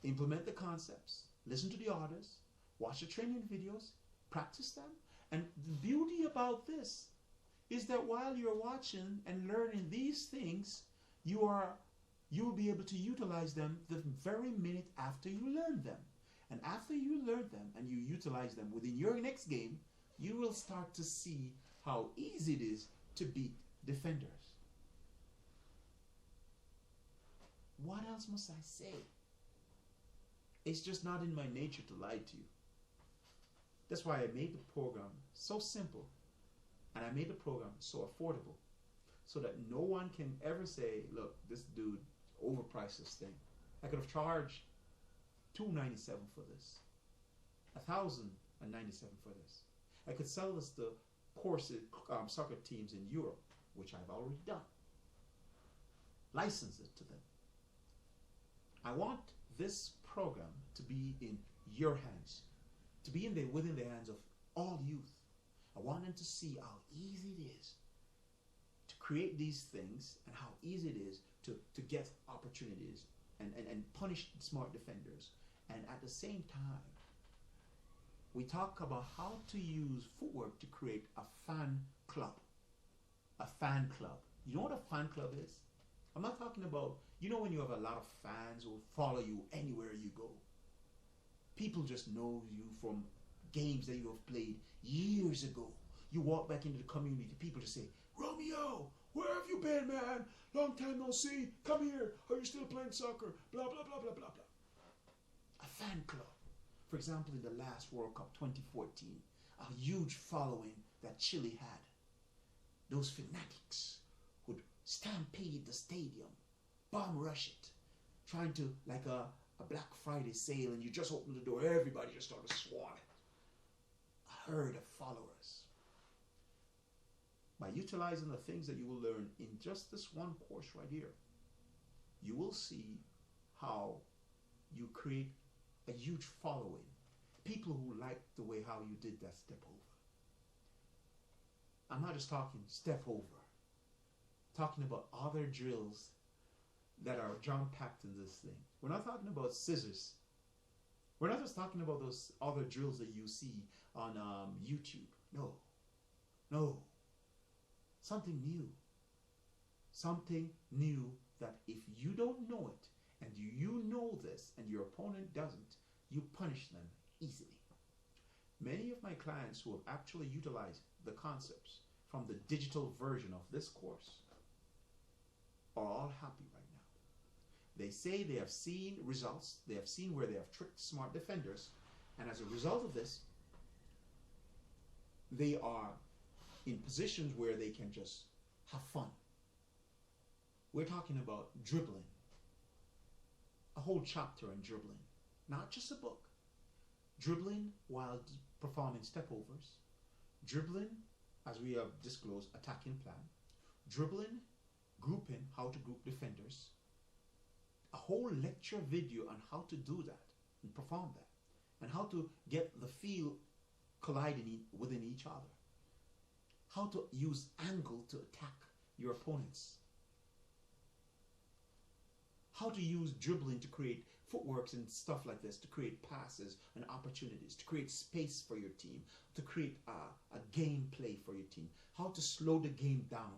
Implement the concepts, listen to the others, watch the training videos, practice them. And the beauty about this is that while you're watching and learning these things, you will be able to utilize them the very minute after you learn them. And after you learn them and you utilize them within your next game, you will start to see how easy it is to beat defenders. What else must I say? It's just not in my nature to lie to you. That's why I made the program so simple, and I made the program so affordable, so that no one can ever say, look, this dude overpriced this thing. I could have charged $297 for this, $1,097 for this. I could sell this to courses, soccer teams in Europe, which I've already done. license it to them. I want this program to be in your hands, to be within the hands of all youth. I want them to see how easy it is to create these things and how easy it is to get opportunities and punish smart defenders. And at the same time, we talk about how to use Footwork to create a fan club. A fan club. You know what a fan club is? I'm not talking about, you know, when you have a lot of fans who follow you anywhere you go. People just know you from games that you have played years ago. You walk back into the community, people just say, Romeo, where have you been, man? Long time no see. Come here. Are you still playing soccer? Blah, blah, blah, blah, blah, blah. A fan club. For example, in the last World Cup 2014, a huge following that Chile had. Those fanatics would stampede the stadium, bomb rush it, trying to, like a Black Friday sale, and you just open the door, everybody just started swarming. A herd of followers. By utilizing the things that you will learn in just this one course right here, you will see how you create a huge following. People who like the way how you did that step over. I'm not just talking step over. Talking about other drills that are jam-packed in this thing. We're not talking about scissors. We're not just talking about those other drills that you see on YouTube. No. No. Something new. Something new that if you don't know it, and you know this, and your opponent doesn't, you punish them easily. Many of my clients who have actually utilized the concepts from the digital version of this course are all happy right now. They say they have seen results, they have seen where they have tricked smart defenders, and as a result of this, they are in positions where they can just have fun. We're talking about dribbling. A whole chapter on dribbling. Not just a book. Dribbling while performing step overs. Dribbling, as we have disclosed, attacking plan. Dribbling, grouping, how to group defenders. A whole lecture video on how to do that and perform that. And how to get the field colliding within each other. How to use angle to attack your opponents. How to use dribbling to create footworks and stuff like this, to create passes and opportunities, to create space for your team, to create a game play for your team, how to slow the game down.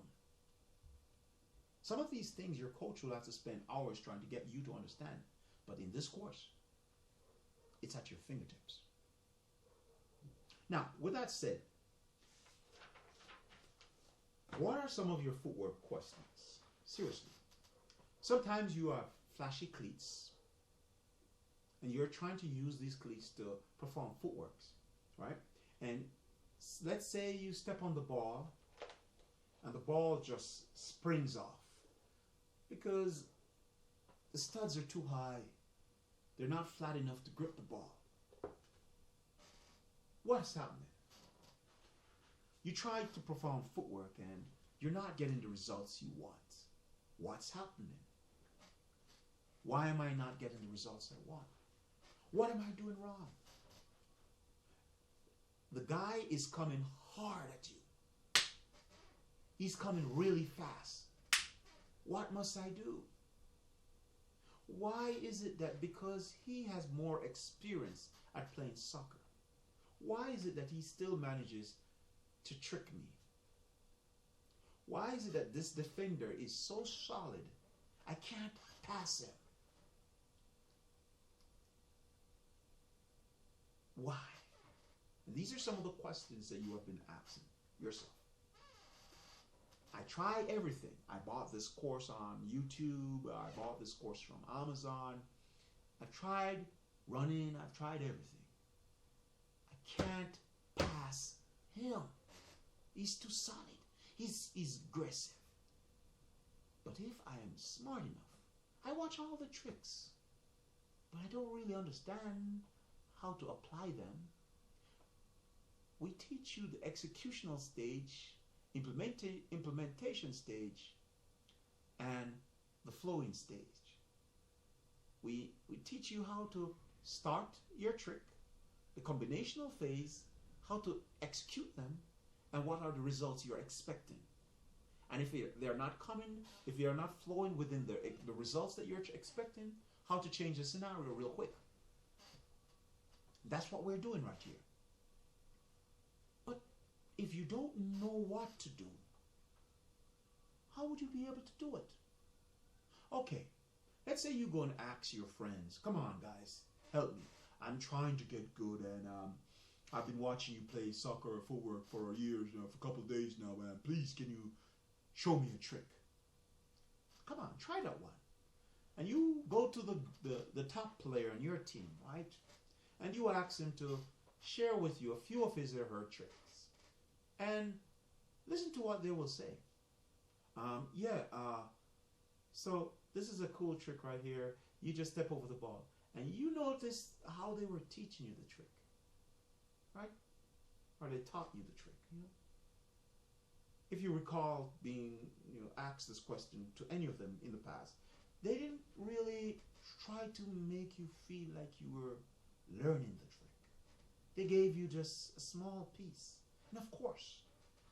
Some of these things your coach will have to spend hours trying to get you to understand. But in this course, it's at your fingertips. Now, with that said, what are some of your footwork questions? Seriously. Sometimes you have flashy cleats and you're trying to use these cleats to perform footworks, right? And let's say you step on the ball and the ball just springs off because the studs are too high. They're not flat enough to grip the ball. What's happening? You try to perform footwork and you're not getting the results you want. What's happening? Why am I not getting the results I want? What am I doing wrong? The guy is coming hard at you. He's coming really fast. What must I do? Why is it that because he has more experience at playing soccer, why is it that he still manages to trick me? Why is it that this defender is so solid, I can't pass him? Why? And these are some of the questions that you have been asking yourself. I tried everything. I bought this course on YouTube. I bought this course from Amazon. I've tried running. I've tried everything. I can't pass him. He's too solid. He's aggressive. But if I am smart enough, I watch all the tricks, but I don't really understand how to apply them. We teach you the executional stage, implementation stage, and the flowing stage. We teach you how to start your trick, the combinational phase, how to execute them, and what are the results you're expecting. And if they're not coming, if they are not flowing within the results that you're expecting, how to change the scenario real quick. That's what we're doing right here. But if you don't know what to do, how would you be able to do it? Okay, let's say you go and ask your friends, come on guys, help me. I'm trying to get good, and I've been watching you play soccer or footwork for years now, for a couple of days now, man. Please, can you show me a trick? Come on, try that one. And you go to the top player on your team, right? And you ask him to share with you a few of his or her tricks. And listen to what they will say. So this is a cool trick right here. You just step over the ball. And you notice how they were teaching you the trick. Right? Or they taught you the trick, you know? If you recall being, asked this question to any of them in the past, they didn't really try to make you feel like you were learning the trick. They gave you just a small piece. And of course,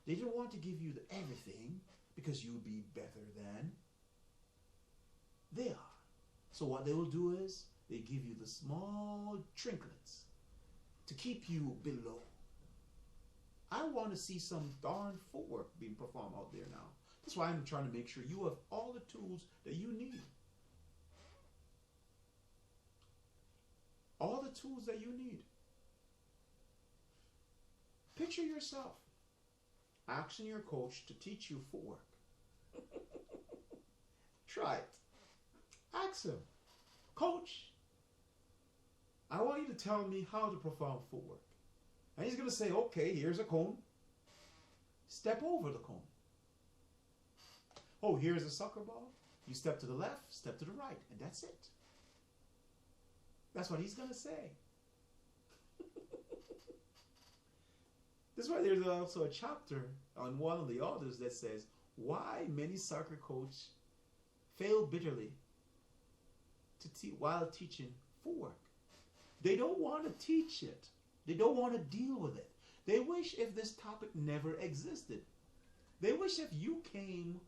they didn't want to give you everything because you would be better than they are. So what they will do is they give you the small trinkets to keep you below. I want to see some darn footwork being performed out there now. That's why I'm trying to make sure you have all the tools that you need. All the tools that you need. Picture yourself asking your coach to teach you footwork. Try it. Ask him, Coach, I want you to tell me how to perform footwork. And he's going to say, okay, here's a cone. Step over the cone. Oh, here's a soccer ball. You step to the left, step to the right, and that's it. That's what he's going to say. That's why there's also a chapter on one of the authors that says why many soccer coaches fail bitterly while teaching footwork. They don't want to teach it. They don't want to deal with it. They wish if this topic never existed. They wish if you came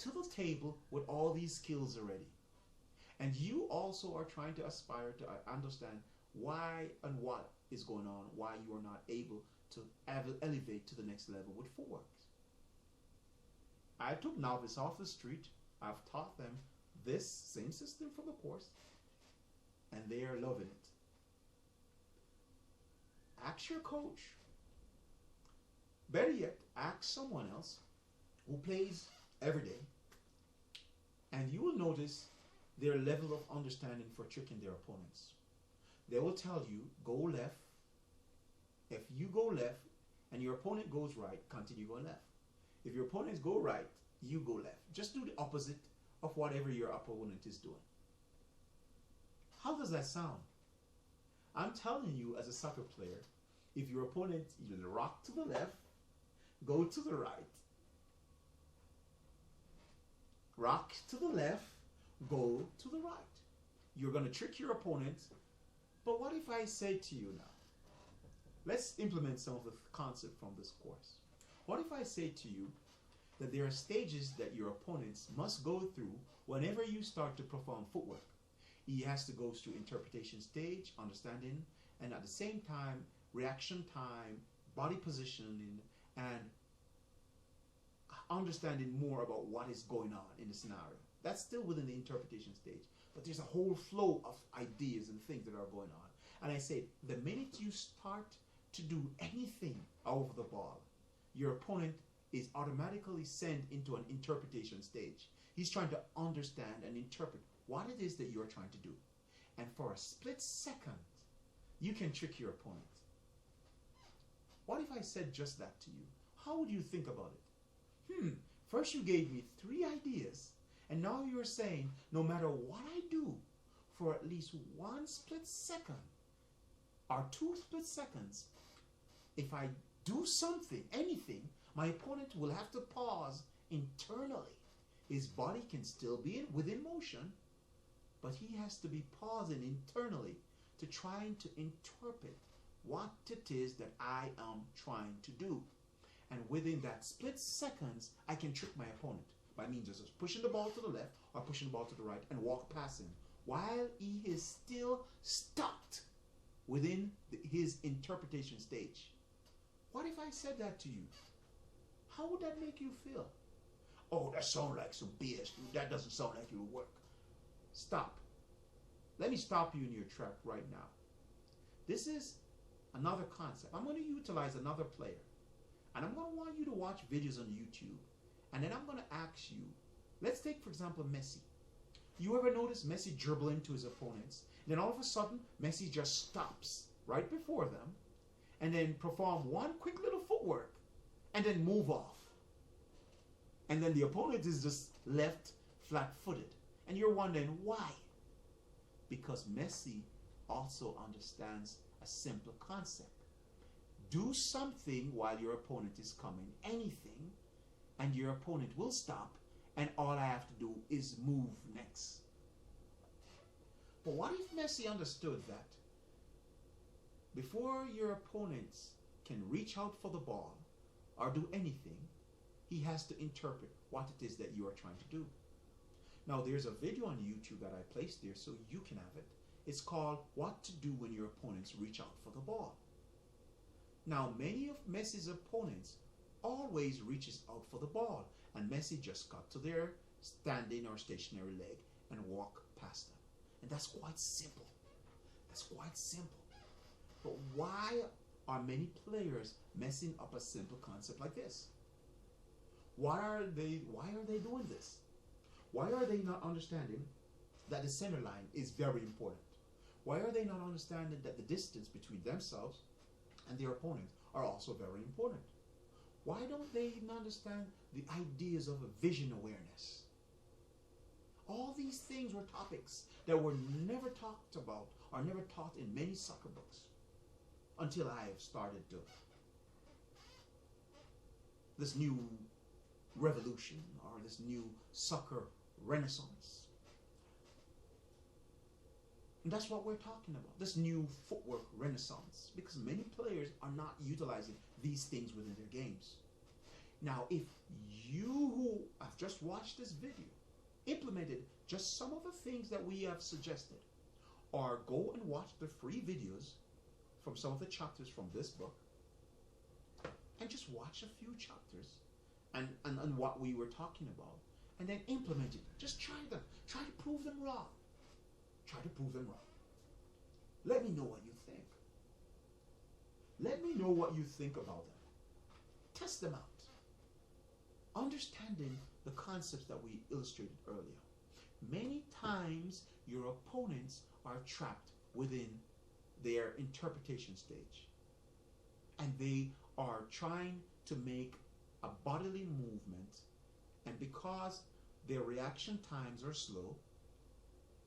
to the table with all these skills already. And you also are trying to aspire to understand why and what is going on, why you are not able to elevate to the next level with footwork. I took novice off the street. I've taught them this same system from the course, and they are loving it. Ask your coach. Better yet, ask someone else who plays every day, and you will notice their level of understanding for tricking their opponents. They will tell you, go left. If you go left and your opponent goes right, continue going left. If your opponents go right, you go left. Just do the opposite of whatever your opponent is doing. How does that sound? I'm telling you, as a soccer player, if your opponent, you rock to the left, go to the right. Rock to the left, go to the right. You're going to trick your opponent. But what if I say to you now, let's implement some of the concept from this course. What if I say to you that there are stages that your opponents must go through whenever you start to perform footwork? He has to go through interpretation stage, understanding, and at the same time, reaction time, body positioning, and understanding more about what is going on in the scenario. That's still within the interpretation stage, but there's a whole flow of ideas and things that are going on. And I say, the minute you start to do anything over the ball, your opponent is automatically sent into an interpretation stage. He's trying to understand and interpret what it is that you're trying to do. And for a split second, you can trick your opponent. What if I said just that to you? How would you think about it? First you gave me 3 ideas, and now you're saying no matter what I do for at least 1 split second or 2 split seconds, if I do something, anything, my opponent will have to pause internally. His body can still be within motion, but he has to be pausing internally to trying to interpret what it is that I am trying to do. And within that split seconds, I can trick my opponent by means of just pushing the ball to the left or pushing the ball to the right and walk past him while he is still stuck within his interpretation stage. What if I said that to you? How would that make you feel? Oh, that sounds like some BS. That doesn't sound like it will work. Stop. Let me stop you in your track right now. This is another concept. I'm going to utilize another player. And I'm going to want you to watch videos on YouTube. And then I'm going to ask you, let's take, for example, Messi. You ever notice Messi dribbling to his opponents? Then all of a sudden, Messi just stops right before them and then perform one quick little footwork and then move off. And then the opponent is just left flat-footed. And you're wondering why? Because Messi also understands a simple concept. Do something while your opponent is coming, anything, and your opponent will stop, and all I have to do is move next. But what if Messi understood that before your opponents can reach out for the ball or do anything, he has to interpret what it is that you are trying to do. Now, there's a video on YouTube that I placed there so you can have it. It's called What to Do When Your Opponents Reach Out for the Ball. Now, many of Messi's opponents always reaches out for the ball, and Messi just got to their standing or stationary leg and walk past them. And that's quite simple. That's quite simple. But why are many players messing up a simple concept like this? Why are they doing this? Why are they not understanding that the center line is very important? Why are they not understanding that the distance between themselves and their opponent are also very important? Why don't they even understand the ideas of a vision awareness? All these things were topics that were never talked about or never taught in many soccer books until I have started this new revolution or this new soccer renaissance. And that's what we're talking about, this new footwork renaissance, because many players are not utilizing these things within their games. Now, if you who have just watched this video implemented just some of the things that we have suggested, or go and watch the free videos from some of the chapters from this book, and just watch a few chapters and what we were talking about, and then implement it. Just try to prove them wrong. Try to prove them wrong. Let me know what you think. Let me know what you think about them. Test them out. Understanding the concepts that we illustrated earlier. Many times your opponents are trapped within their interpretation stage. And they are trying to make a bodily movement, and because their reaction times are slow,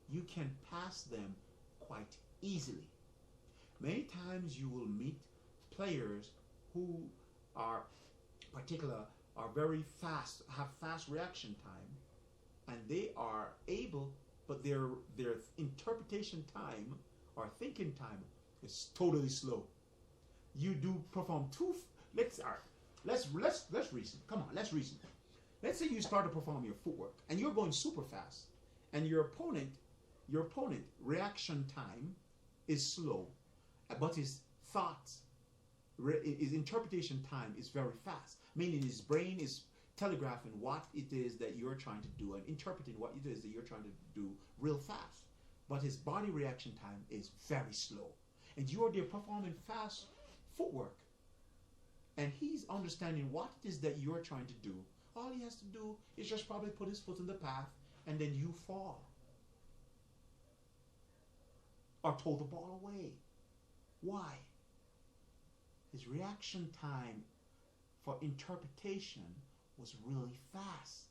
you can pass them quite easily. Many times you will meet players who are very fast, have fast reaction time, and they are able, but their interpretation time or thinking time is totally slow. You do perform let's reason. Come on, let's reason. Let's say you start to perform your footwork and you're going super fast, and your opponent reaction time is slow, but his thoughts, his interpretation time is very fast, meaning his brain is telegraphing what it is that you're trying to do and interpreting what it is that you're trying to do real fast. But his body reaction time is very slow. And you are there performing fast footwork, and he's understanding what it is that you're trying to do. All he has to do is just probably put his foot in the path, and then you fall. Or throw the ball away. Why? His reaction time for interpretation was really fast.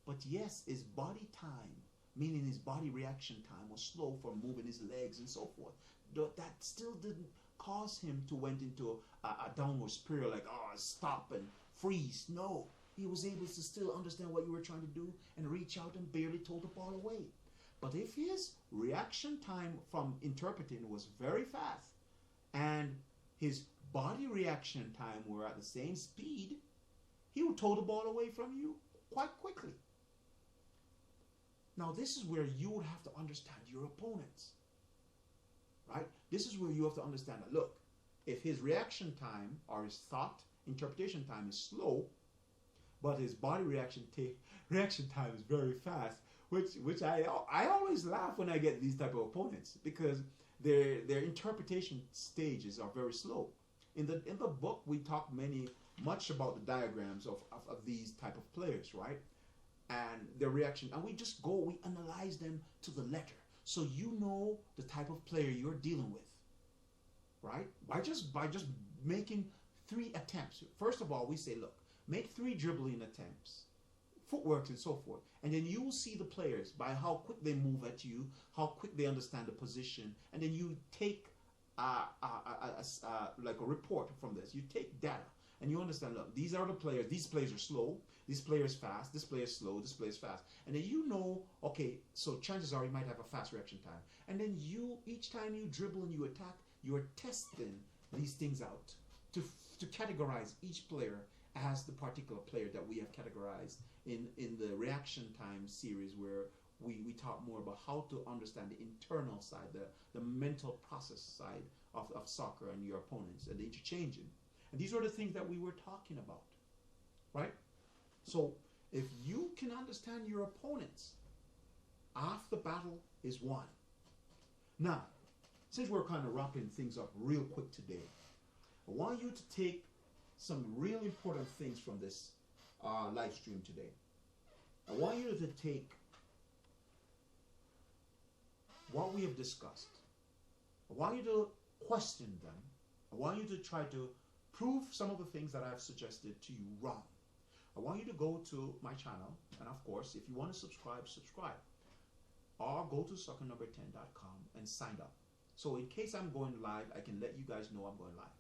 But yes, his body time, meaning his body reaction time, was slow for moving his legs and so forth. That still didn't cause him to went into a downward spiral like, oh, stop and freeze. No. he was able to still understand what you were trying to do and reach out and barely throw the ball away. But if his reaction time from interpreting was very fast and his body reaction time were at the same speed, he would throw the ball away from you quite quickly. Now, this is where you would have to understand your opponents, right? This is where you have to understand that, look, if his reaction time or his thought interpretation time is slow, but his body reaction time is very fast, which I always laugh when I get these type of opponents, because their interpretation stages are very slow. In the book, we talk much about the diagrams of these type of players, right? And their reaction, and we analyze them to the letter, so you know the type of player you're dealing with, right? By just making 3 attempts. First of all, we say, look, make 3 dribbling attempts, footwork and so forth, and then you will see the players by how quick they move at you, how quick they understand the position, and then you take like a report from this. You take data, and you understand, look, these are the players. These players are slow. This player is fast. This player is slow. This player is fast. And then you know, okay, so chances are you might have a fast reaction time. And then each time you dribble and you attack, you are testing these things out to categorize each player as the particular player that we have categorized in the reaction time series, where we talk more about how to understand the internal side, the mental process side of soccer and your opponents and the interchanging. And these are the things that we were talking about, right? So if you can understand your opponents, half the battle is won. Now, since we're kind of wrapping things up real quick today, I want you to take some real important things from this live stream today. I want you to take what we have discussed. I want you to question them. I want you to try to prove some of the things that I've suggested to you wrong. I want you to go to my channel, and of course, if you want to subscribe. Or go to soccernumber10.com and sign up. So in case I'm going live, I can let you guys know I'm going live.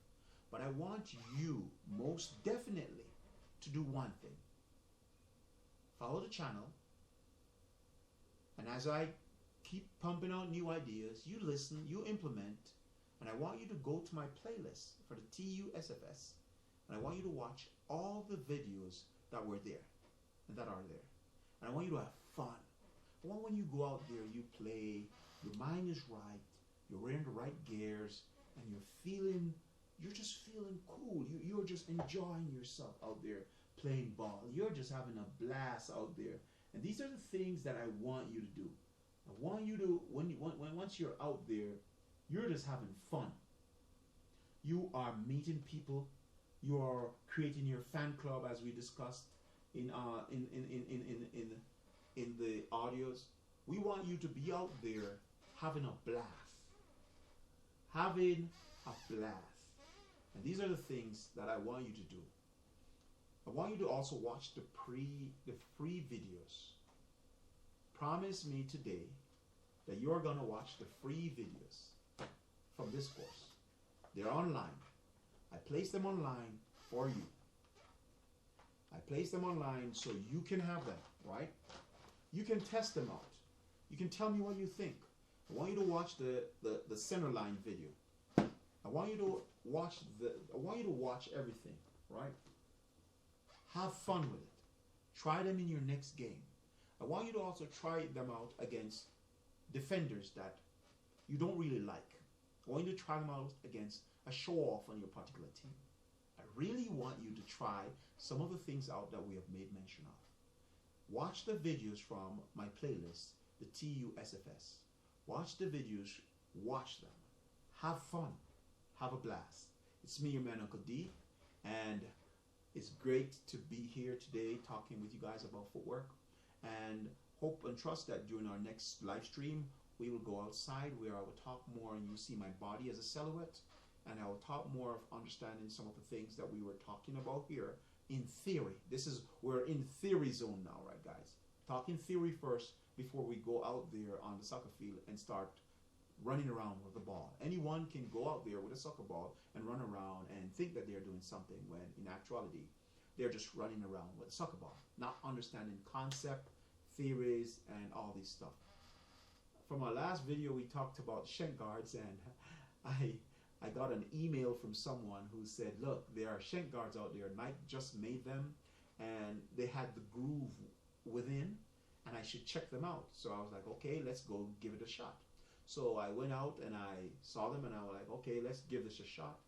But I want you most definitely to do one thing. Follow the channel, and as I keep pumping out new ideas, you listen, you implement, and I want you to go to my playlist for the TUSFS, and I want you to watch all the videos that were there and that are there. And I want you to have fun. I want when you go out there, you play, your mind is right, you're wearing the right gears, and you're just feeling cool. You're just enjoying yourself out there playing ball. You're just having a blast out there. And these are the things that I want you to do. I want you to, once you're out there, you're just having fun. You are meeting people. You are creating your fan club, as we discussed in the audios. We want you to be out there having a blast. Having a blast. And these are the things that I want you to do. I want you to also watch the free videos. Promise me today that you're going to watch the free videos from this course. They're online. I place them online for you. I place them online so you can have them, right? You can test them out. You can tell me what you think. I want you to watch the center line video. I want you to watch everything, right? Have fun with it. Try them in your next game. I want you to also try them out against defenders that you don't really like. I want you to try them out against a show-off on your particular team. I really want you to try some of the things out that we have made mention of. Watch the videos from my playlist, the TUSFS. Watch the videos, watch them. Have fun. Have a blast. It's me, your man, Uncle D, and it's great to be here today talking with you guys about footwork, and hope and trust that during our next live stream, we will go outside where I will talk more and you'll see my body as a silhouette, and I will talk more of understanding some of the things that we were talking about here in theory. We're in theory zone now, right, guys? Talking theory first before we go out there on the soccer field and start running around with the ball. Anyone can go out there with a soccer ball and run around and think that they're doing something, when in actuality they're just running around with a soccer ball, not understanding concept, theories, and all this stuff. From our last video, we talked about shank guards, and I got an email from someone who said, look, there are shank guards out there. Nike just made them, and they had the groove within, and I should check them out. So I was like, okay, let's go give it a shot. So I went out and I saw them, and I was like, okay, let's give this a shot.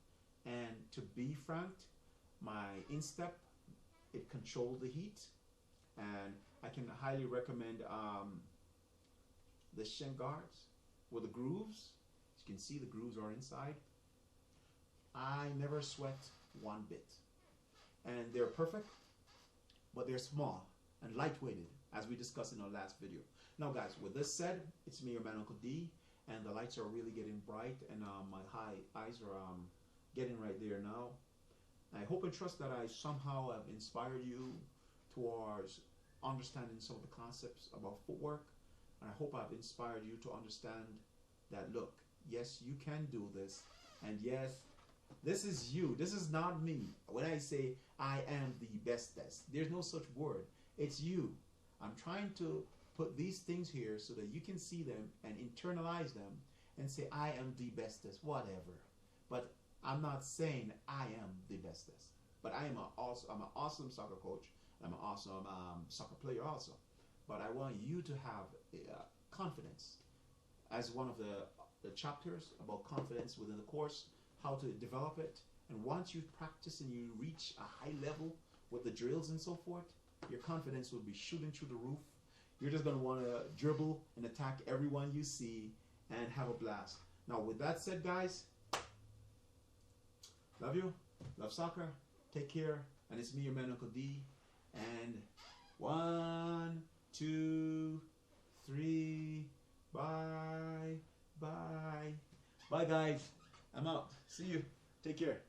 And to be frank, my instep, it controlled the heat, and I can highly recommend the shank guards with the grooves. As you can see, the grooves are inside. I never sweat one bit, and they're perfect, but they're small and lightweighted, as we discussed in our last video. Now guys, with this said, it's me, your man Uncle D, and the lights are really getting bright, and my eyes are getting right there now. I hope and trust that I somehow have inspired you towards understanding some of the concepts about footwork, and I hope I've inspired you to understand that, look, yes, you can do this, and yes, this is you. This is not me. When I say I am the bestest, there's no such word. It's you. I'm trying to put these things here so that you can see them and internalize them and say I am the bestest, whatever. But I'm not saying I am the bestest. But I'm an awesome soccer coach. I'm an awesome soccer player also. But I want you to have confidence. As one of the chapters about confidence within the course, how to develop it. And once you practice and you reach a high level with the drills and so forth, your confidence will be shooting through the roof. You're just going to want to dribble and attack everyone you see and have a blast. Now, with that said, guys, love you, love soccer, take care, and it's me, your man Uncle D, and 1, 2, 3, bye, bye, bye, guys. I'm out. See you. Take care.